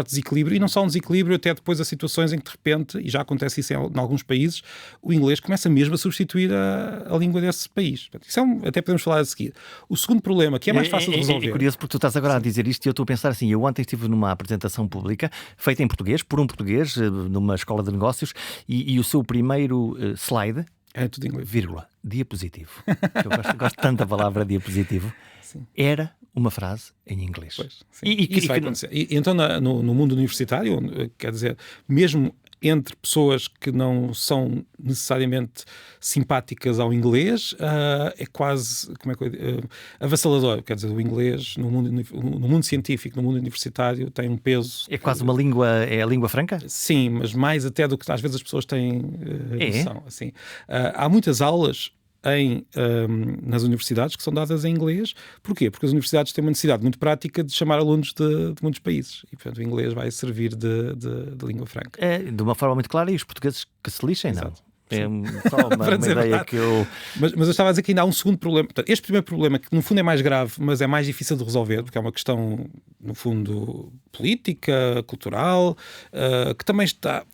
desequilíbrio, e não só um desequilíbrio, até depois a situações em que, de repente, e já acontece isso em alguns países, o inglês começa mesmo a substituir a língua desse país. Isso até podemos falar a seguir. O segundo problema, que é mais fácil de resolver... É curioso porque tu estás agora a dizer isto e eu estou a pensar assim, eu ontem estive numa apresentação pública, feita em português, por um português, numa escola de negócios, e o seu primeiro slide... É tudo em inglês. Vírgula, diapositivo. Eu gosto tanto da palavra diapositivo. Sim. Era uma frase em inglês. Pois, isso vai acontecer. E então no mundo universitário, quer dizer, mesmo entre pessoas que não são necessariamente simpáticas ao inglês, é quase avassalador. Quer dizer, o inglês no mundo científico, no mundo universitário, tem um peso... É quase uma língua, é a língua franca? Sim, mas mais até do que às vezes as pessoas têm noção. Assim. Há muitas aulas nas universidades que são dadas em inglês. Porquê? Porque as universidades têm uma necessidade muito prática de chamar alunos de muitos países e, portanto, o inglês vai servir de língua franca. De uma forma muito clara, e os portugueses que se lixem, Exato. Não? É só uma ideia que eu... Mas eu estava a dizer que ainda há um segundo problema. Portanto, este primeiro problema, que no fundo é mais grave, mas é mais difícil de resolver, porque é uma questão, no fundo, política, cultural, que também está...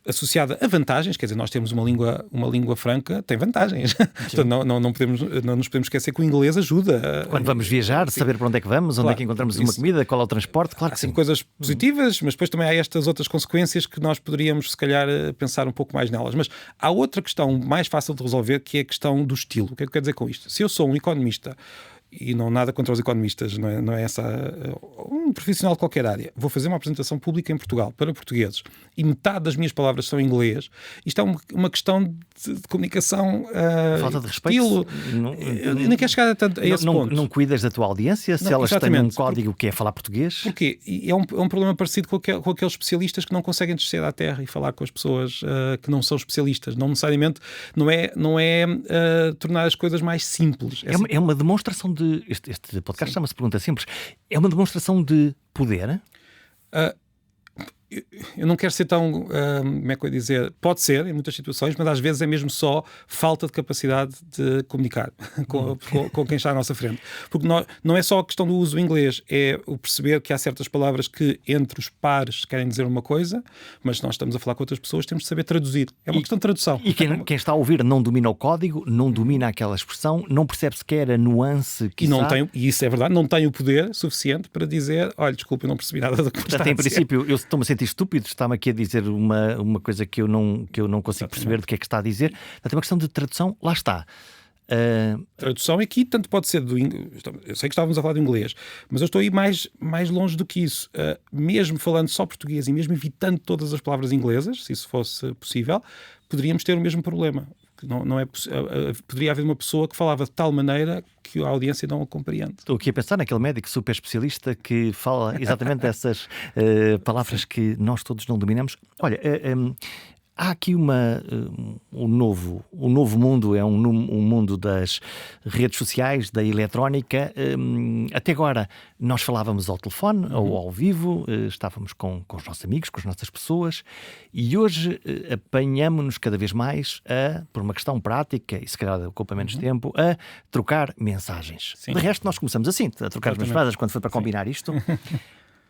associada a vantagens, quer dizer, nós temos uma língua franca, tem vantagens. Portanto, não nos podemos esquecer que o inglês ajuda. Quando vamos viajar, saber para onde é que vamos, onde é que encontramos uma comida, qual é o transporte, claro que sim. Coisas positivas, mas depois também há estas outras consequências que nós poderíamos, se calhar, pensar um pouco mais nelas. Mas há outra questão mais fácil de resolver, que é a questão do estilo. O que é que eu quero dizer com isto? Se eu sou um economista, e não nada contra os economistas, não é essa... Um profissional de qualquer área. Vou fazer uma apresentação pública em Portugal, para portugueses, e metade das minhas palavras são em inglês. Isto é uma questão de comunicação... Falta de respeito. Eu nem quero chegar a esse ponto. Não cuidas da tua audiência, se elas têm um código que é falar português? Porquê? É um problema parecido com aqueles especialistas que não conseguem descer à terra e falar com as pessoas que não são especialistas. Não necessariamente... Não é tornar as coisas mais simples. É uma demonstração de... Este podcast chama-se Pergunta Simples. É uma demonstração de poder? eu não quero ser tão, como é que eu ia dizer, pode ser em muitas situações, mas às vezes é mesmo só falta de capacidade de comunicar com quem está à nossa frente. Porque não é só a questão do uso do inglês, é o perceber que há certas palavras que entre os pares querem dizer uma coisa, mas se nós estamos a falar com outras pessoas, temos de saber traduzir. É uma questão de tradução. E quem está a ouvir não domina o código, não domina aquela expressão, não percebe sequer a nuance que e isso é verdade, não tem o poder suficiente para dizer, olha, desculpa, eu não percebi nada do que está a dizer. Em princípio, eu estou-me a sentir estúpido, está-me aqui a dizer uma coisa que eu não consigo perceber do que é que está a dizer. Portanto, é uma questão de tradução, lá está. Tradução aqui tanto pode ser do inglês. Eu sei que estávamos a falar de inglês, mas eu estou a ir mais longe do que isso. Mesmo falando só português e mesmo evitando todas as palavras inglesas, se isso fosse possível, poderíamos ter o mesmo problema. Poderia haver uma pessoa que falava de tal maneira que a audiência não a compreende. Estou aqui a pensar naquele médico super especialista que fala exatamente dessas palavras que nós todos não dominamos. Olha, há aqui um novo mundo, é um mundo das redes sociais, da eletrónica. Até agora nós falávamos ao telefone ou ao vivo, estávamos com os nossos amigos, com as nossas pessoas, e hoje apanhamos-nos cada vez mais por uma questão prática, e se calhar ocupa menos tempo, a trocar mensagens. Sim. De resto, nós começamos assim, a trocar as mensagens quando foi para combinar isto.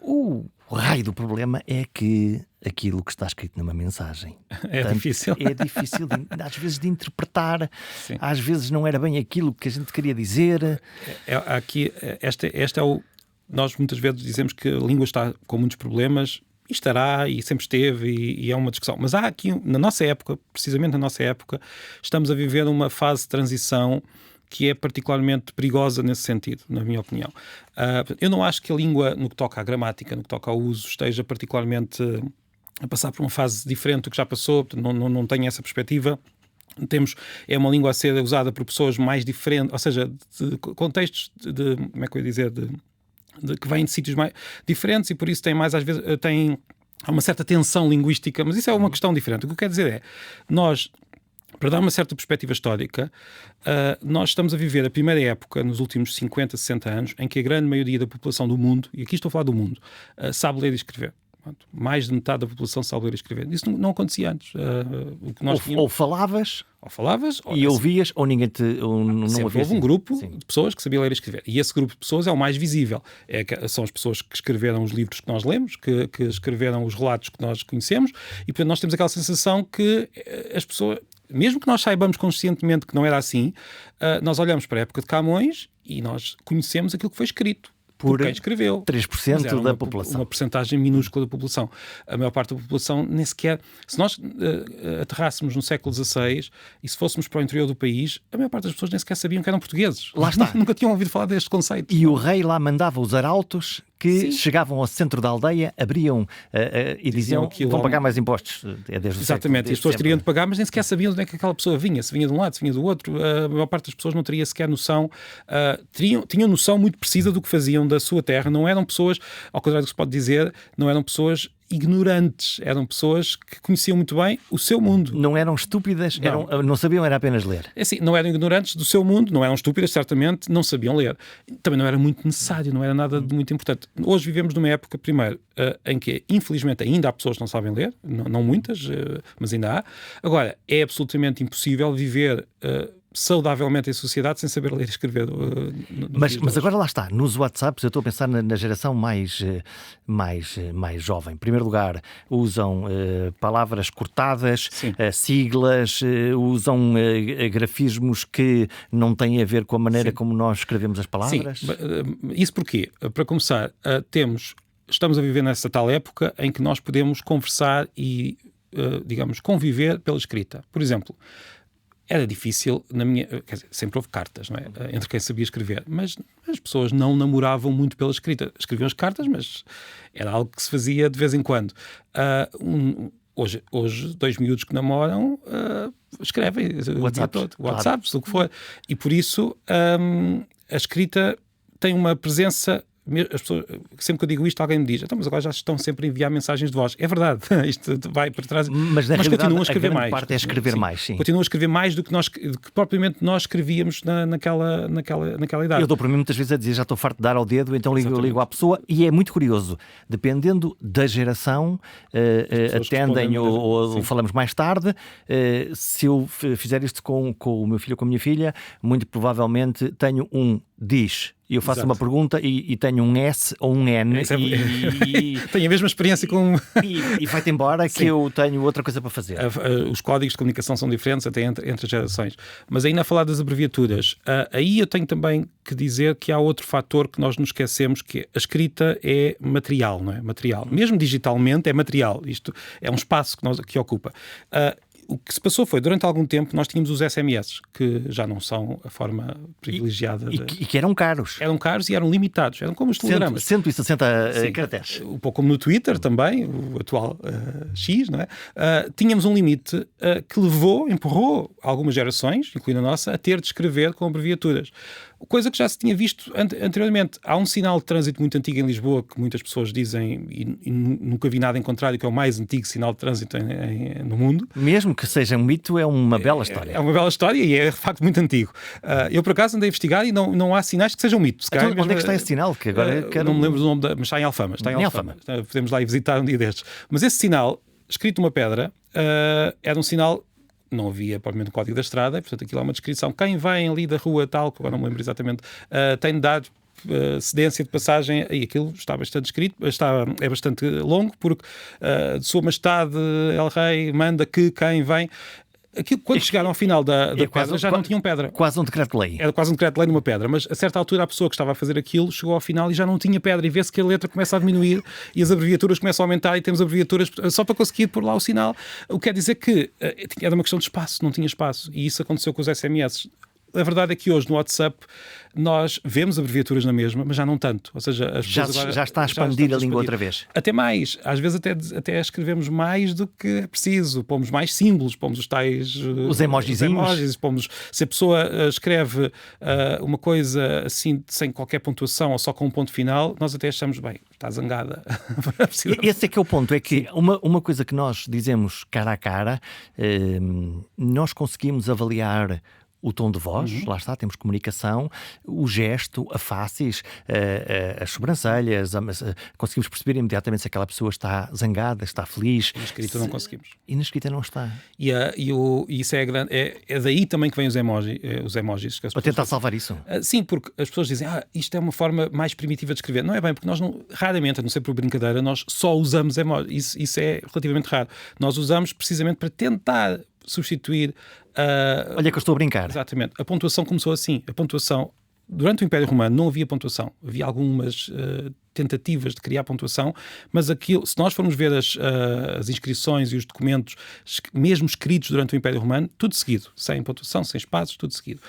O raio do problema é que aquilo que está escrito numa mensagem difícil. É difícil às vezes de interpretar. Sim. Às vezes não era bem aquilo que a gente queria dizer. Nós muitas vezes dizemos que a língua está com muitos problemas, e estará, e sempre esteve, e é uma discussão. Mas há aqui, na nossa época, precisamente na nossa época, estamos a viver uma fase de transição que é particularmente perigosa nesse sentido, na minha opinião. Eu não acho que a língua, no que toca à gramática, no que toca ao uso, esteja particularmente a passar por uma fase diferente do que já passou, não tenho essa perspectiva. É uma língua a ser usada por pessoas mais diferentes, ou seja, de contextos como é que eu ia dizer, que vêm de sítios mais diferentes, e por isso tem mais, às vezes, há uma certa tensão linguística, mas isso é uma questão diferente. O que eu quero dizer é, para dar uma certa perspectiva histórica, nós estamos a viver a primeira época, nos últimos 50, 60 anos, em que a grande maioria da população do mundo, e aqui estou a falar do mundo, sabe ler e escrever. Mais de metade da população sabe ler e escrever. Isso não acontecia antes. Ou falavas e ouvias, ou ninguém te... não houve assim. Um grupo de pessoas que sabia ler e escrever. E esse grupo de pessoas é o mais visível. São as pessoas que escreveram os livros que nós lemos, que escreveram os relatos que nós conhecemos, e portanto nós temos aquela sensação que as pessoas... Mesmo que nós saibamos conscientemente que não era assim, nós olhamos para a época de Camões e nós conhecemos aquilo que foi escrito por quem escreveu. 3% da população. Uma percentagem minúscula da população. A maior parte da população nem sequer... Se nós aterrássemos no século XVI e se fôssemos para o interior do país, a maior parte das pessoas nem sequer sabiam que eram portugueses. Lá está. Nunca tinham ouvido falar deste conceito. E o rei lá mandava os arautos que chegavam ao centro da aldeia, abriam e diziam que vão pagar mais impostos. Exatamente, e as pessoas teriam de pagar, mas nem sequer sabiam de onde é que aquela pessoa vinha, se vinha de um lado, se vinha do outro. A maior parte das pessoas não teria sequer noção, tinham noção muito precisa do que faziam da sua terra. Não eram pessoas, ao contrário do que se pode dizer, não eram pessoas ignorantes, eram pessoas que conheciam muito bem o seu mundo. Não eram estúpidas, não sabiam, era apenas ler. É assim, não eram ignorantes do seu mundo, não eram estúpidas, certamente, não sabiam ler. Também não era muito necessário, não era nada de muito importante. Hoje vivemos numa época, primeiro, em que, infelizmente, ainda há pessoas que não sabem ler, não muitas, mas ainda há. Agora, é absolutamente impossível viver saudavelmente em sociedade sem saber ler e escrever. Mas agora lá está, nos WhatsApps, eu estou a pensar na geração mais jovem. Em primeiro lugar, usam palavras cortadas, siglas, usam grafismos que não têm a ver com a maneira como nós escrevemos as palavras. Sim. Isso porquê? Para começar, estamos a viver nessa tal época em que nós podemos conversar e, digamos, conviver pela escrita. Por exemplo, era difícil, quer dizer, sempre houve cartas, não é? Entre quem sabia escrever, mas as pessoas não namoravam muito pela escrita. Escreviam as cartas, mas era algo que se fazia de vez em quando. Hoje, dois miúdos que namoram escrevem o dia todo, WhatsApps, o que for. E por isso a escrita tem uma presença as pessoas, sempre que eu digo isto, alguém me diz: então, mas agora já estão sempre a enviar mensagens de voz. É verdade, isto vai para trás. Mas na realidade, continuam a escrever mais. Parte é escrever mais, sim. Continuam a escrever mais do que propriamente nós escrevíamos naquela idade. Eu dou para mim muitas vezes a dizer: já estou farto de dar ao dedo, então ligo à pessoa. E é muito curioso, dependendo da geração, atendem ou falamos mais tarde. Se eu fizer isto com o meu filho ou com a minha filha, muito provavelmente tenho diz. Eu faço uma pergunta e tenho um S ou um N tenho a mesma experiência com... e vai-te embora que eu tenho outra coisa para fazer. Os códigos de comunicação são diferentes até entre as gerações. Mas ainda a falar das abreviaturas, aí eu tenho também que dizer que há outro fator que nós nos esquecemos, que a escrita é material, não é? Material. Mesmo digitalmente é material. Isto é um espaço que ocupa. O que se passou foi, durante algum tempo, nós tínhamos os SMS, que já não são a forma privilegiada. E que eram caros. Eram caros e eram limitados. Eram como os telegramas. 160 caracteres. Um pouco como no Twitter também, o atual X, não é? Tínhamos um limite que empurrou algumas gerações, incluindo a nossa, a ter de escrever com abreviaturas. Coisa que já se tinha visto anteriormente. Há um sinal de trânsito muito antigo em Lisboa, que muitas pessoas dizem, e nunca vi nada em contrário, que é o mais antigo sinal de trânsito no mundo. Mesmo que seja um mito, é uma bela história. É uma bela história e é de facto muito antigo. Eu, por acaso, andei a investigar e não há sinais que sejam um mito. Então, onde é que está esse sinal? Que agora não me lembro do nome, mas está em Alfama. Podemos lá ir visitar um dia destes. Mas esse sinal, escrito numa pedra, era um sinal... Não havia, provavelmente, o código da estrada, e, portanto, aquilo é uma descrição. Quem vem ali da rua tal, que agora não me lembro exatamente, tem de dar cedência de passagem, e aquilo está bastante escrito, é bastante longo, porque de Sua Majestade, El Rei, manda que quem vem... Aquilo, quando chegaram ao final da pedra, já não tinham pedra. Quase um decreto-lei. Era quase um decreto-lei numa pedra, mas a certa altura a pessoa que estava a fazer aquilo chegou ao final e já não tinha pedra, e vê-se que a letra começa a diminuir e as abreviaturas começam a aumentar e temos abreviaturas só para conseguir pôr lá o sinal. O que quer dizer que era uma questão de espaço, não tinha espaço, e isso aconteceu com os SMS. A verdade é que hoje no WhatsApp nós vemos abreviaturas na mesma, mas já não tanto. Ou seja, as pessoas agora já está a expandir a língua outra vez. Até mais. Às vezes até escrevemos mais do que é preciso. Pomos mais símbolos, pomos os tais... Os emojizinhos. Se a pessoa escreve uma coisa assim, sem qualquer pontuação ou só com um ponto final, nós até achamos, bem, está zangada. Esse é que é o ponto. É que uma coisa que nós dizemos cara a cara, nós conseguimos avaliar o tom de voz, lá está, temos comunicação, o gesto, a faces, as sobrancelhas, conseguimos perceber imediatamente se aquela pessoa está zangada, está feliz. Na escrita não conseguimos. E na escrita não está. E isso é grande. É daí também que vêm os emojis. Para tentar salvar isso? Sim, porque as pessoas dizem, isto é uma forma mais primitiva de escrever. Não é bem, porque nós raramente, a não ser por brincadeira, nós só usamos emojis. Isso é relativamente raro. Nós usamos precisamente para tentar substituir... Olha que eu estou a brincar. Exatamente. A pontuação começou assim. A pontuação, durante o Império Romano não havia pontuação. Havia algumas tentativas de criar pontuação, mas aquilo, se nós formos ver as inscrições e os documentos, mesmo escritos durante o Império Romano, tudo seguido. Sem pontuação, sem espaços, tudo seguido.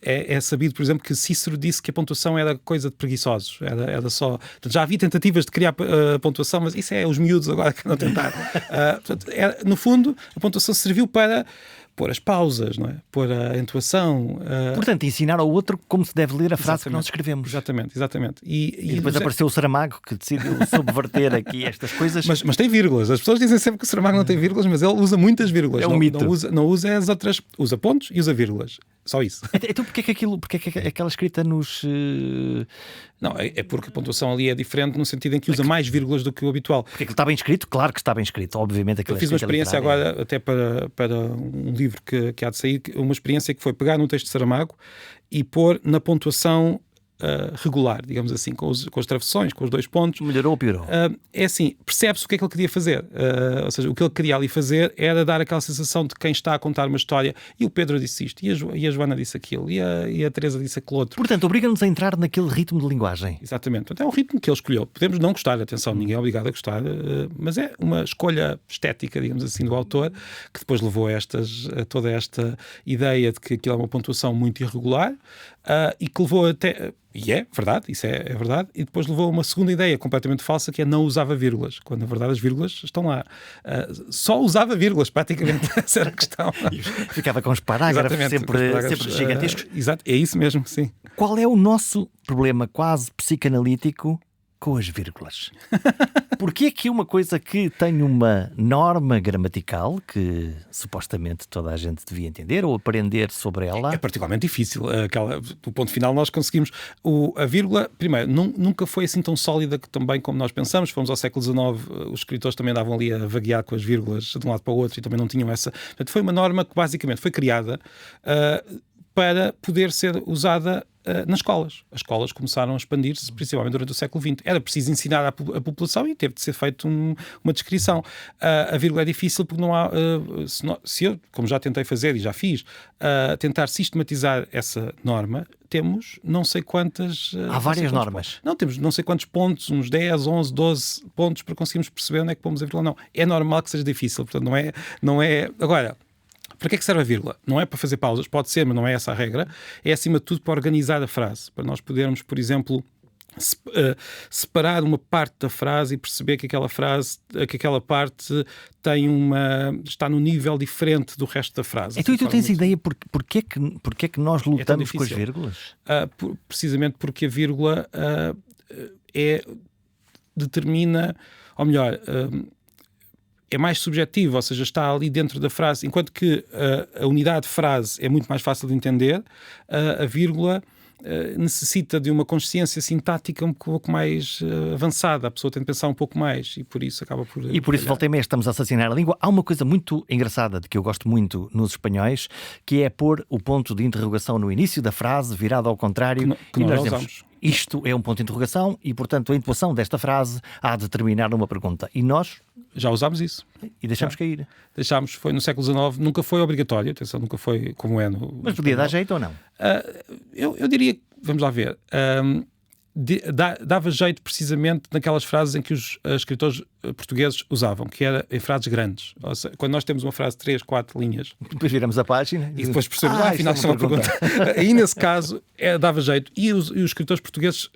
É sabido, por exemplo, que Cícero disse que a pontuação era coisa de preguiçosos. Era só... Portanto, já havia tentativas de criar pontuação, mas isso é os miúdos agora que não tentaram. Portanto, no fundo, a pontuação serviu para pôr as pausas, não é? Pôr a entoação. Portanto, ensinar ao outro como se deve ler a frase que nós escrevemos. Exatamente. E depois apareceu o Saramago, que decidiu subverter aqui estas coisas. Mas tem vírgulas. As pessoas dizem sempre que o Saramago não tem vírgulas, mas ele usa muitas vírgulas. É um mito. Não usa as outras... Usa pontos e usa vírgulas. Só isso. Então porque é que aquela escrita nos... Não, é porque a pontuação ali é diferente no sentido em que usa mais vírgulas do que o habitual. Porque aquilo está bem escrito? Claro que está bem escrito. Obviamente aquilo Eu fiz uma experiência agora, até para um livro que há de sair, uma experiência que foi pegar num texto de Saramago e pôr na pontuação regular, digamos assim, com as travessões, com os dois pontos. Melhorou ou piorou? É assim, percebe-se o que é que ele queria fazer. Ou seja, o que ele queria ali fazer era dar aquela sensação de quem está a contar uma história. E o Pedro disse isto, e a Joana disse aquilo, e a Teresa disse aquilo outro. Portanto, obriga-nos a entrar naquele ritmo de linguagem. Exatamente. Portanto, é um ritmo que ele escolheu. Podemos não gostar, atenção, ninguém é obrigado a gostar, mas é uma escolha estética, digamos assim, do autor, que depois levou a toda esta ideia de que aquilo é uma pontuação muito irregular, e que levou até... E é verdade, isso é verdade. E depois levou a uma segunda ideia completamente falsa, que é não usava vírgulas, quando na verdade as vírgulas estão lá. Só usava vírgulas, praticamente. Essa era a questão. Ficava com os parágrafos sempre gigantescos. Exato, é isso mesmo, sim. Qual é o nosso problema quase psicanalítico com as vírgulas? Porquê é que uma coisa que tem uma norma gramatical que supostamente toda a gente devia entender ou aprender sobre ela... É particularmente difícil. Do ponto final nós conseguimos... A vírgula, primeiro, nunca foi assim tão sólida também como nós pensamos. Fomos ao século XIX, os escritores também andavam ali a vaguear com as vírgulas de um lado para o outro e também não tinham essa... Portanto, foi uma norma que basicamente foi criada para poder ser usada nas escolas. As escolas começaram a expandir-se, principalmente durante o século XX. Era preciso ensinar a população e teve de ser feita uma descrição. A vírgula é difícil porque não há... se eu, como já tentei fazer e já fiz, tentar sistematizar essa norma, temos não sei quantas... Há várias normas. Não, temos não sei quantos pontos, uns 10, 11, 12 pontos para conseguirmos perceber onde é que pomos a vírgula. Não, é normal que seja difícil. Portanto, não é... Agora... Para que é que serve a vírgula? Não é para fazer pausas, pode ser, mas não é essa a regra. É, acima de tudo, para organizar a frase. Para nós podermos, por exemplo, separar uma parte da frase e perceber que aquela parte está num nível diferente do resto da frase. Então, e tu tens ideia porque é que nós lutamos com as vírgulas? Precisamente porque a vírgula determina, ou melhor... é mais subjetivo, ou seja, está ali dentro da frase, enquanto que a unidade de frase é muito mais fácil de entender, a vírgula necessita de uma consciência sintática um pouco mais avançada, a pessoa tem de pensar um pouco mais e por isso acaba por... E por isso, volta e meia, estamos a assassinar a língua. Há uma coisa muito engraçada, de que eu gosto muito nos espanhóis, que é pôr o ponto de interrogação no início da frase, virado ao contrário, que nós dizemos... Isto é um ponto de interrogação e, portanto, a entoação desta frase há de terminar numa pergunta. E nós... já usámos isso. E deixámos cair. Deixámos, foi no século XIX, nunca foi obrigatório, atenção, nunca foi como é no... Mas podia dar jeito ou não? Eu diria, vamos lá ver, dava jeito precisamente naquelas frases em que os escritores portugueses usavam, que era em frases grandes. Ou seja, quando nós temos uma frase de 3, 4 linhas... Depois viramos a página... E depois percebemos, afinal, isso é uma pergunta. Aí, nesse caso, dava jeito. E os escritores portugueses...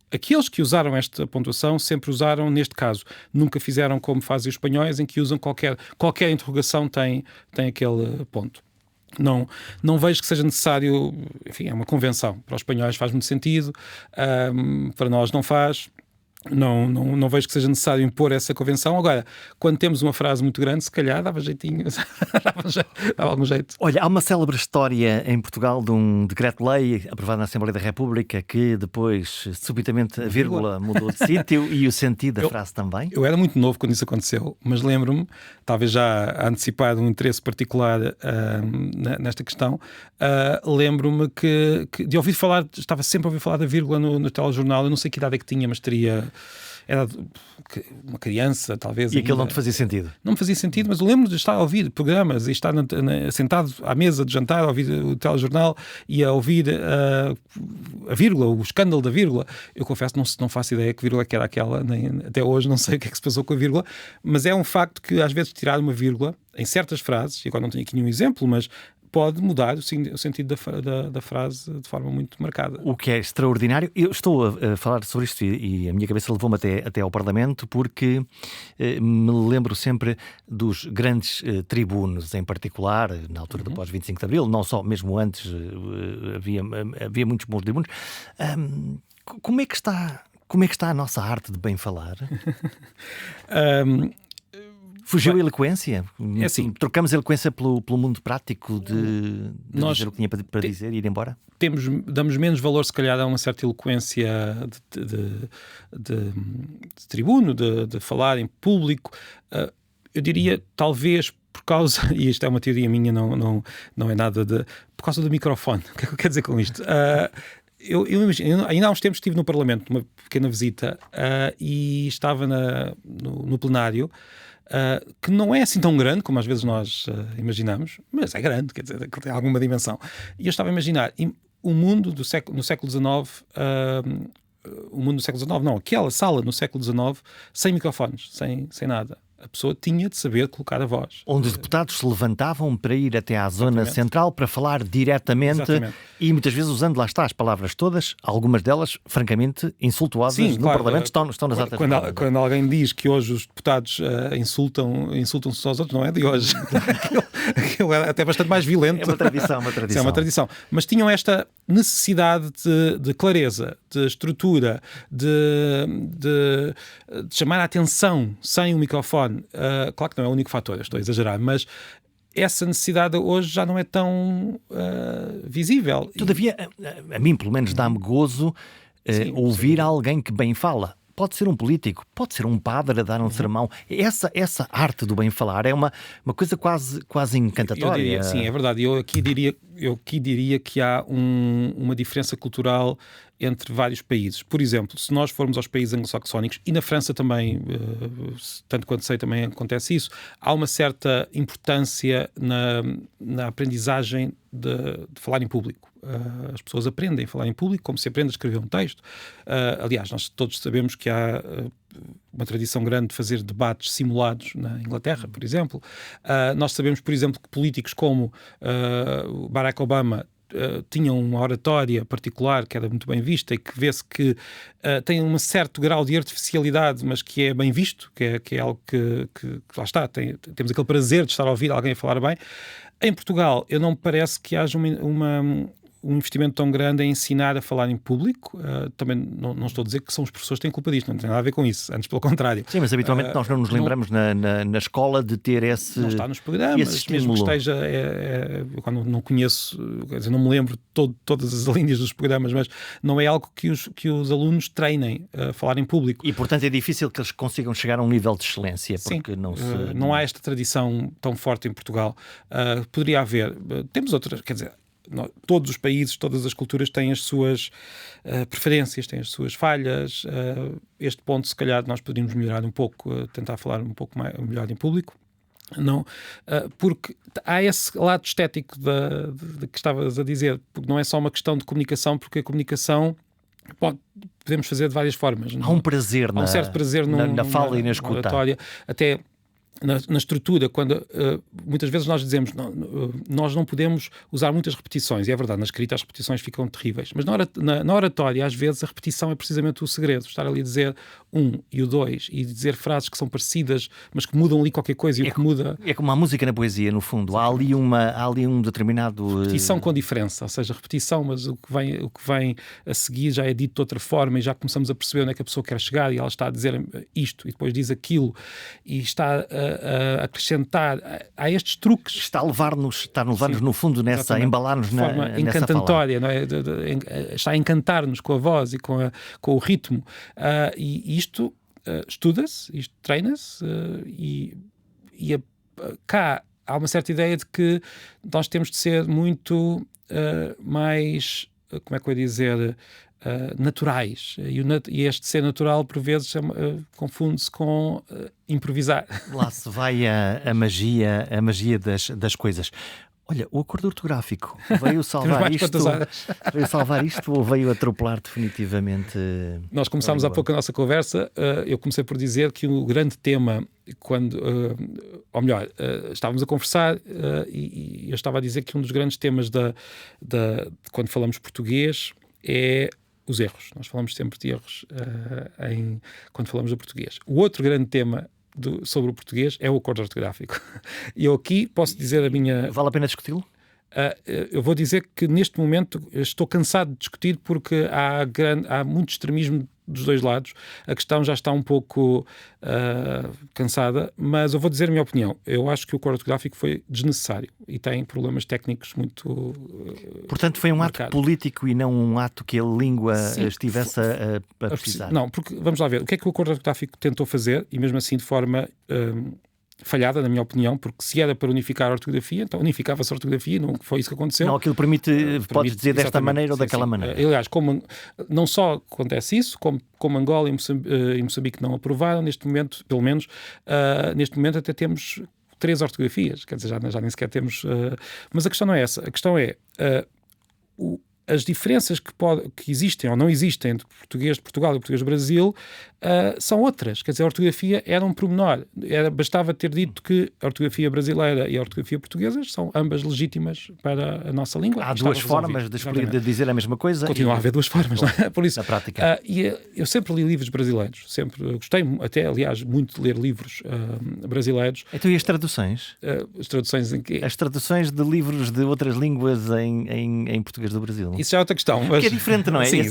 aqueles que usaram esta pontuação sempre usaram neste caso. Nunca fizeram como fazem os espanhóis, em que usam qualquer interrogação tem aquele ponto. Não vejo que seja necessário, enfim, é uma convenção. Para os espanhóis faz muito sentido, para nós não faz. Não vejo que seja necessário impor essa convenção. Agora, quando temos uma frase muito grande, se calhar dava jeitinho, dava algum jeito. Olha, há uma célebre história em Portugal de um decreto-lei aprovado na Assembleia da República que depois, subitamente, a vírgula mudou de sítio e o sentido da frase também. Eu era muito novo quando isso aconteceu, mas lembro-me, talvez já a antecipar um interesse particular nesta questão, lembro-me que de ouvir falar, estava sempre a ouvir falar da vírgula no telejornal. Eu não sei que idade é que tinha, mas era uma criança, talvez. E aquilo não te fazia sentido? Não me fazia sentido, mas eu lembro de estar a ouvir programas e estar sentado à mesa de jantar, a ouvir o telejornal e a ouvir a vírgula, o escândalo da vírgula. Eu confesso, não faço ideia que vírgula que era aquela, nem até hoje não sei o que é que se passou com a vírgula, mas é um facto que às vezes tirar uma vírgula em certas frases, e agora não tenho aqui nenhum exemplo, mas pode mudar o sentido da frase de forma muito marcada. O que é extraordinário. Eu estou a falar sobre isto e a minha cabeça levou-me até ao Parlamento porque me lembro sempre dos grandes tribunos, em particular, na altura do pós-25 de Abril, não só, mesmo antes havia muitos bons tribunos. Como é que está a nossa arte de bem falar? Fugiu a eloquência? É assim, trocamos a eloquência pelo mundo prático de dizer o que tinha para dizer e ir embora? Damos menos valor, se calhar, a uma certa eloquência de tribuno, de falar em público. Eu diria, talvez, por causa, e isto é uma teoria minha, não é nada por causa do microfone. O que é que eu quero dizer com isto? Eu imagino, ainda há uns tempos estive no Parlamento, numa pequena visita, e estava no plenário, que não é assim tão grande como às vezes nós imaginamos, mas é grande, quer dizer, que tem alguma dimensão. E eu estava a imaginar, o mundo no século XIX, aquela sala no século XIX, sem microfones, sem nada. a pessoa tinha de saber colocar a voz. Onde os deputados se levantavam para ir até à zona Exatamente. central para falar diretamente. Exatamente. E muitas vezes usando, lá está, as palavras todas, algumas delas, francamente, insultuosas. Sim, no claro, Parlamento estão nas atas. Quando alguém diz que hoje os deputados insultam-se uns aos outros, não é de hoje. Aquilo é até bastante mais violento. É uma tradição, É uma tradição. Mas tinham esta necessidade de clareza, de estrutura, de chamar a atenção sem o microfone. Claro que não é o único fator, estou a exagerar, mas essa necessidade hoje já não é tão visível. Todavia, a mim pelo menos dá-me gozo ouvir alguém que bem fala. Pode ser um político, pode ser um padre a dar um sermão. Essa arte do bem falar é uma coisa quase encantatória. Sim, é verdade. Eu aqui diria que há uma diferença cultural entre vários países. Por exemplo, se nós formos aos países anglo-saxónicos, e na França também, tanto quanto sei, também acontece isso, há uma certa importância na aprendizagem de falar em público. As pessoas aprendem a falar em público como se aprende a escrever um texto. Aliás, nós todos sabemos que há uma tradição grande de fazer debates simulados na Inglaterra, por exemplo. Nós sabemos, por exemplo, que políticos como Barack Obama tinham uma oratória particular que era muito bem vista e que vê-se que tem um certo grau de artificialidade, mas que é bem visto, que é algo que lá está, temos aquele prazer de estar a ouvir alguém a falar bem. Em Portugal, eu não me parece que haja um investimento tão grande em ensinar a falar em público. Também não estou a dizer que são os professores que têm culpa disto, não tem nada a ver com isso, antes pelo contrário. Sim, mas habitualmente nós não nos lembramos na escola de ter esse. Não está nos programas, mesmo que esteja. Eu quando não conheço, quer dizer, não me lembro todas as linhas dos programas, mas não é algo que os alunos treinem a falar em público. E portanto é difícil que eles consigam chegar a um nível de excelência, porque Sim, não não há esta tradição tão forte em Portugal. Poderia haver. Temos outras, quer dizer. Todos os países, todas as culturas têm as suas preferências, têm as suas falhas. Este ponto, se calhar, nós poderíamos melhorar um pouco, tentar falar um pouco melhor em público. Não, porque há esse lado estético de que estavas a dizer, porque não é só uma questão de comunicação, porque a comunicação podemos fazer de várias formas. Há um prazer, há um certo prazer na fala e na escuta. Oratória, até na estrutura, quando muitas vezes nós dizemos nós não podemos usar muitas repetições, e é verdade, na escrita as repetições ficam terríveis, mas na oratória às vezes a repetição é precisamente o segredo, estar ali a dizer e o 2 e dizer frases que são parecidas mas que mudam ali qualquer coisa e o que muda... É como a música na poesia, no fundo, há ali um determinado... Repetição com diferença, ou seja, repetição, mas o que vem a seguir já é dito de outra forma e já começamos a perceber onde é que a pessoa quer chegar e ela está a dizer isto e depois diz aquilo e está a acrescentar. Há estes truques. Está a levar-nos no fundo a embalar-nos nessa forma encantatória, não é? Está a encantar-nos com a voz e com o ritmo. E isto estuda-se, isto treina-se cá há uma certa ideia de que nós temos de ser muito mais, como é que eu ia dizer, naturais. E este ser natural, por vezes, confunde-se com improvisar. Lá se vai a magia das coisas. Olha, o acordo ortográfico veio salvar isto ou veio atropelar definitivamente? Nós começámos há pouco a nossa conversa, eu comecei por dizer que o grande tema, ou melhor, estávamos a conversar e eu estava a dizer que um dos grandes temas de quando falamos português é os erros. Nós falamos sempre de erros quando falamos do português. O outro grande tema sobre o português é o acordo ortográfico. E eu aqui posso dizer a minha... Vale a pena discuti-lo? Eu vou dizer que neste momento estou cansado de discutir porque há muito extremismo dos dois lados. A questão já está um pouco cansada, mas eu vou dizer a minha opinião. Eu acho que o acordo ortográfico foi desnecessário e tem problemas técnicos muito Portanto, foi um ato político e não um ato que a língua estivesse a precisar. Não, porque vamos lá ver. O que é que o acordo ortográfico tentou fazer, e mesmo assim de forma... falhada, na minha opinião, porque se era para unificar a ortografia, então unificava-se a ortografia, não foi isso que aconteceu. Não, aquilo permite podes dizer desta maneira ou daquela maneira. Aliás, não só acontece isso, como Angola e Moçambique não aprovaram, neste momento, pelo menos, neste momento até temos 3 ortografias, quer dizer, já nem sequer temos... mas a questão não é essa, a questão é... as diferenças que existem ou não existem entre português de Portugal e português do Brasil são outras. Quer dizer, a ortografia era um pormenor. Bastava ter dito que a ortografia brasileira e a ortografia portuguesa são ambas legítimas para a nossa língua. Há duas formas de dizer a mesma coisa. Continua a haver duas formas, não é? Por isso, na prática. E eu sempre li livros brasileiros. Sempre gostei, até, aliás, muito de ler livros brasileiros. Então, e as traduções? As traduções em quê? As traduções de livros de outras línguas em português do Brasil. Isso já é outra questão. Mas... Que é diferente, não é? Sim,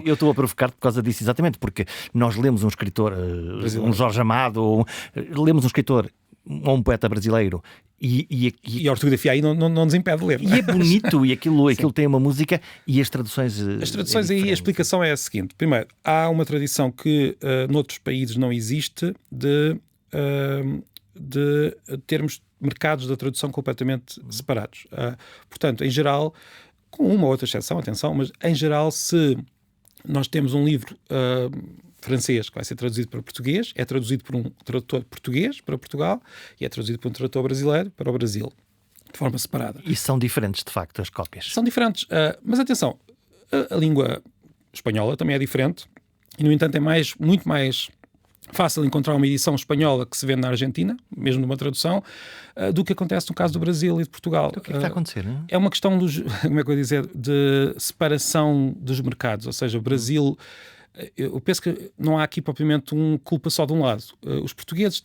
eu estou a provocar por causa disso, exatamente, porque nós lemos um escritor, um Jorge Amado, lemos um escritor ou um poeta brasileiro e a ortografia aí não nos impede de ler. E é bonito, e aquilo tem uma música, e as traduções... As traduções aí, a explicação é a seguinte. Primeiro, há uma tradição que noutros países não existe de termos mercados da tradução completamente separados. Portanto, em geral, com uma ou outra exceção, atenção, mas em geral, se nós temos um livro francês que vai ser traduzido para português, é traduzido por um tradutor português para Portugal e é traduzido por um tradutor brasileiro para o Brasil, de forma separada. E são diferentes, de facto, as cópias. São diferentes, mas atenção, a língua espanhola também é diferente e, no entanto, é muito mais fácil encontrar uma edição espanhola que se vende na Argentina, mesmo numa tradução, do que acontece no caso do Brasil e de Portugal. Então, o que é que está a acontecer? Não é? É uma questão como é que eu ia dizer, de separação dos mercados, ou seja, o Brasil... Eu penso que não há aqui propriamente culpa só de um lado. Os portugueses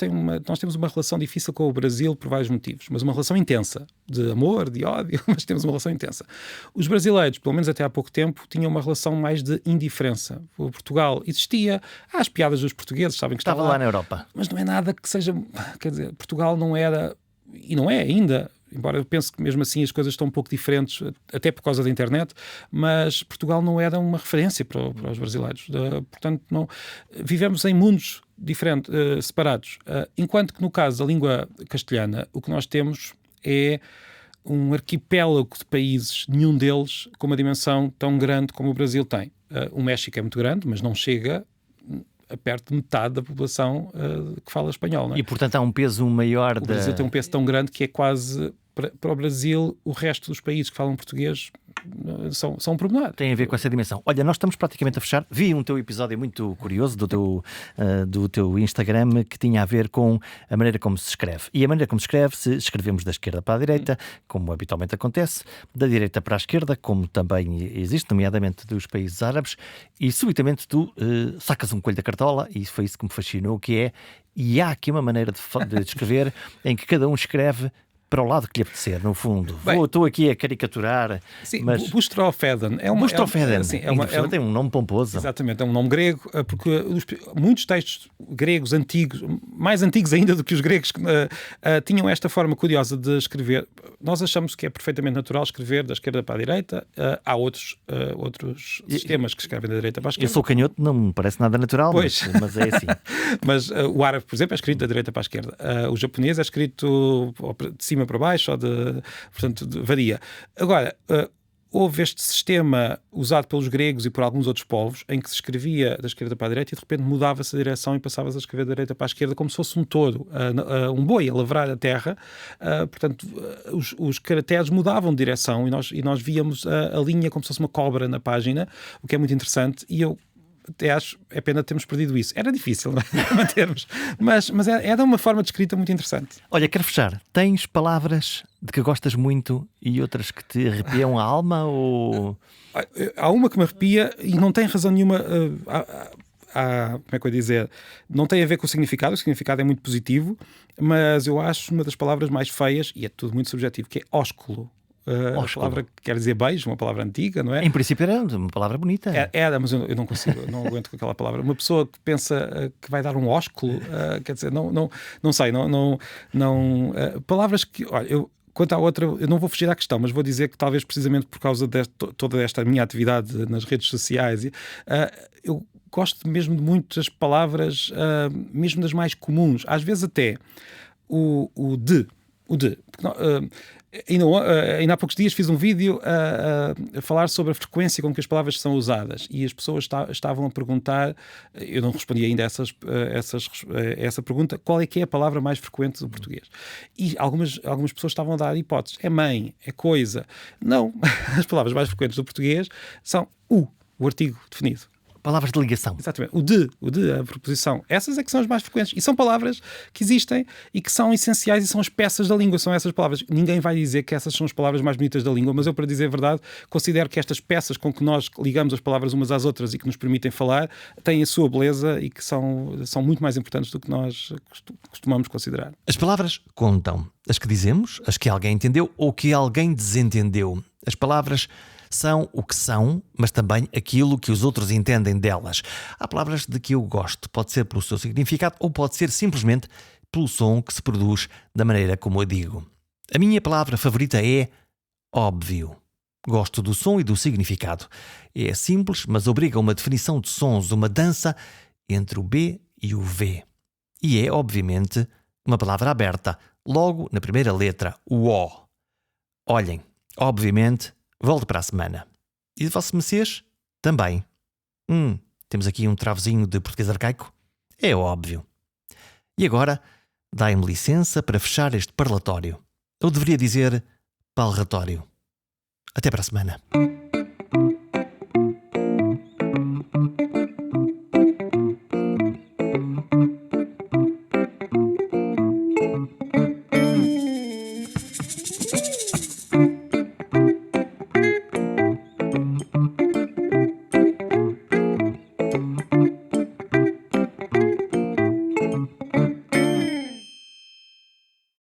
nós temos uma relação difícil com o Brasil por vários motivos, mas uma relação intensa, de amor, de ódio, mas temos uma relação intensa. Os brasileiros, pelo menos até há pouco tempo, tinham uma relação mais de indiferença. O Portugal existia, há as piadas dos portugueses, sabem que estava lá na Europa. Mas não é nada que seja, quer dizer, Portugal não era, e não é ainda, embora eu pense que mesmo assim as coisas estão um pouco diferentes, até por causa da internet, mas Portugal não era uma referência para os brasileiros. Portanto, não, vivemos em mundos diferentes, separados. Enquanto que no caso da língua castelhana, o que nós temos é um arquipélago de países, nenhum deles com uma dimensão tão grande como o Brasil tem. O México é muito grande, mas não chega a perto de metade da população que fala espanhol. Não é? E, portanto, há um peso maior... O Brasil tem um peso tão grande que é quase... Para o Brasil, o resto dos países que falam português são um pormenor. Tem a ver com essa dimensão. Olha, nós estamos praticamente a fechar. Vi um teu episódio muito curioso do teu Instagram que tinha a ver com a maneira como se escreve. E a maneira como se escreve, se escrevemos da esquerda para a direita, como habitualmente acontece, da direita para a esquerda, como também existe, nomeadamente dos países árabes, e subitamente tu sacas um coelho da cartola, e foi isso que me fascinou, que é, e há aqui uma maneira de escrever em que cada um escreve para o lado que lhe apetecer, no fundo. Estou aqui a caricaturar. Sim, mas... Bustrofeden. Bustrofeden. Tem um nome pomposo. Exatamente, é um nome grego, porque muitos textos gregos antigos, mais antigos ainda do que os gregos, tinham esta forma curiosa de escrever. Nós achamos que é perfeitamente natural escrever da esquerda para a direita. Há outros sistemas que escrevem da direita para a esquerda. Eu sou canhoto, não me parece nada natural, mas é assim. Mas o árabe, por exemplo, é escrito da direita para a esquerda. O japonês é escrito de cima para baixo, portanto, varia. Agora, houve este sistema usado pelos gregos e por alguns outros povos em que se escrevia da esquerda para a direita e de repente mudava-se a direção e passava-se a escrever da direita para a esquerda como se fosse um touro, um boi a lavrar a terra. Portanto, os caracteres mudavam de direção e nós víamos a linha como se fosse uma cobra na página, o que é muito interessante, e eu até acho, é pena termos perdido isso. Era difícil mantermos, mas era uma forma de escrita muito interessante. Olha, quero fechar. Tens palavras de que gostas muito e outras que te arrepiam a alma? Ou... Há uma que me arrepia e não tem razão nenhuma. Como é que eu ia dizer? Não tem a ver com o significado é muito positivo, mas eu acho uma das palavras mais feias, e é tudo muito subjetivo, que é ósculo. A palavra que quer dizer beijo, uma palavra antiga, não é? Em princípio era uma palavra bonita. Era, mas eu não consigo, não aguento com aquela palavra. Uma pessoa que pensa que vai dar um ósculo, quer dizer, não sei, palavras que, olha, quanto à outra, eu não vou fugir à questão, mas vou dizer que talvez precisamente por causa de toda esta minha atividade nas redes sociais, eu gosto mesmo de muitas palavras, mesmo das mais comuns, às vezes até o de. Ainda há poucos dias fiz um vídeo a falar sobre a frequência com que as palavras são usadas e as pessoas estavam a perguntar, eu não respondi ainda a essa pergunta, qual é que é a palavra mais frequente do português. E algumas pessoas estavam a dar hipóteses. É mãe, é coisa. Não, as palavras mais frequentes do português são o artigo definido. palavras de ligação. Exatamente. O de, a preposição. Essas é que são as mais frequentes. E são palavras que existem e que são essenciais e são as peças da língua. São essas palavras. Ninguém vai dizer que essas são as palavras mais bonitas da língua, mas eu, para dizer a verdade, considero que estas peças com que nós ligamos as palavras umas às outras e que nos permitem falar têm a sua beleza e que são muito mais importantes do que nós costumamos considerar. As palavras contam. As que dizemos, as que alguém entendeu ou que alguém desentendeu. As palavras são o que são, mas também aquilo que os outros entendem delas. Há palavras de que eu gosto. Pode ser pelo seu significado ou pode ser simplesmente pelo som que se produz da maneira como eu digo. A minha palavra favorita é óbvio. Gosto do som e do significado. É simples, mas obriga a uma definição de sons, uma dança entre o B e o V. E é, obviamente, uma palavra aberta, logo na primeira letra, o O. Olhem, obviamente, volto para a semana. E de vossos mercês? Também. Temos aqui um travozinho de português arcaico? É óbvio. E agora, dai-me licença para fechar este parlatório. Eu deveria dizer palratório. Até para a semana.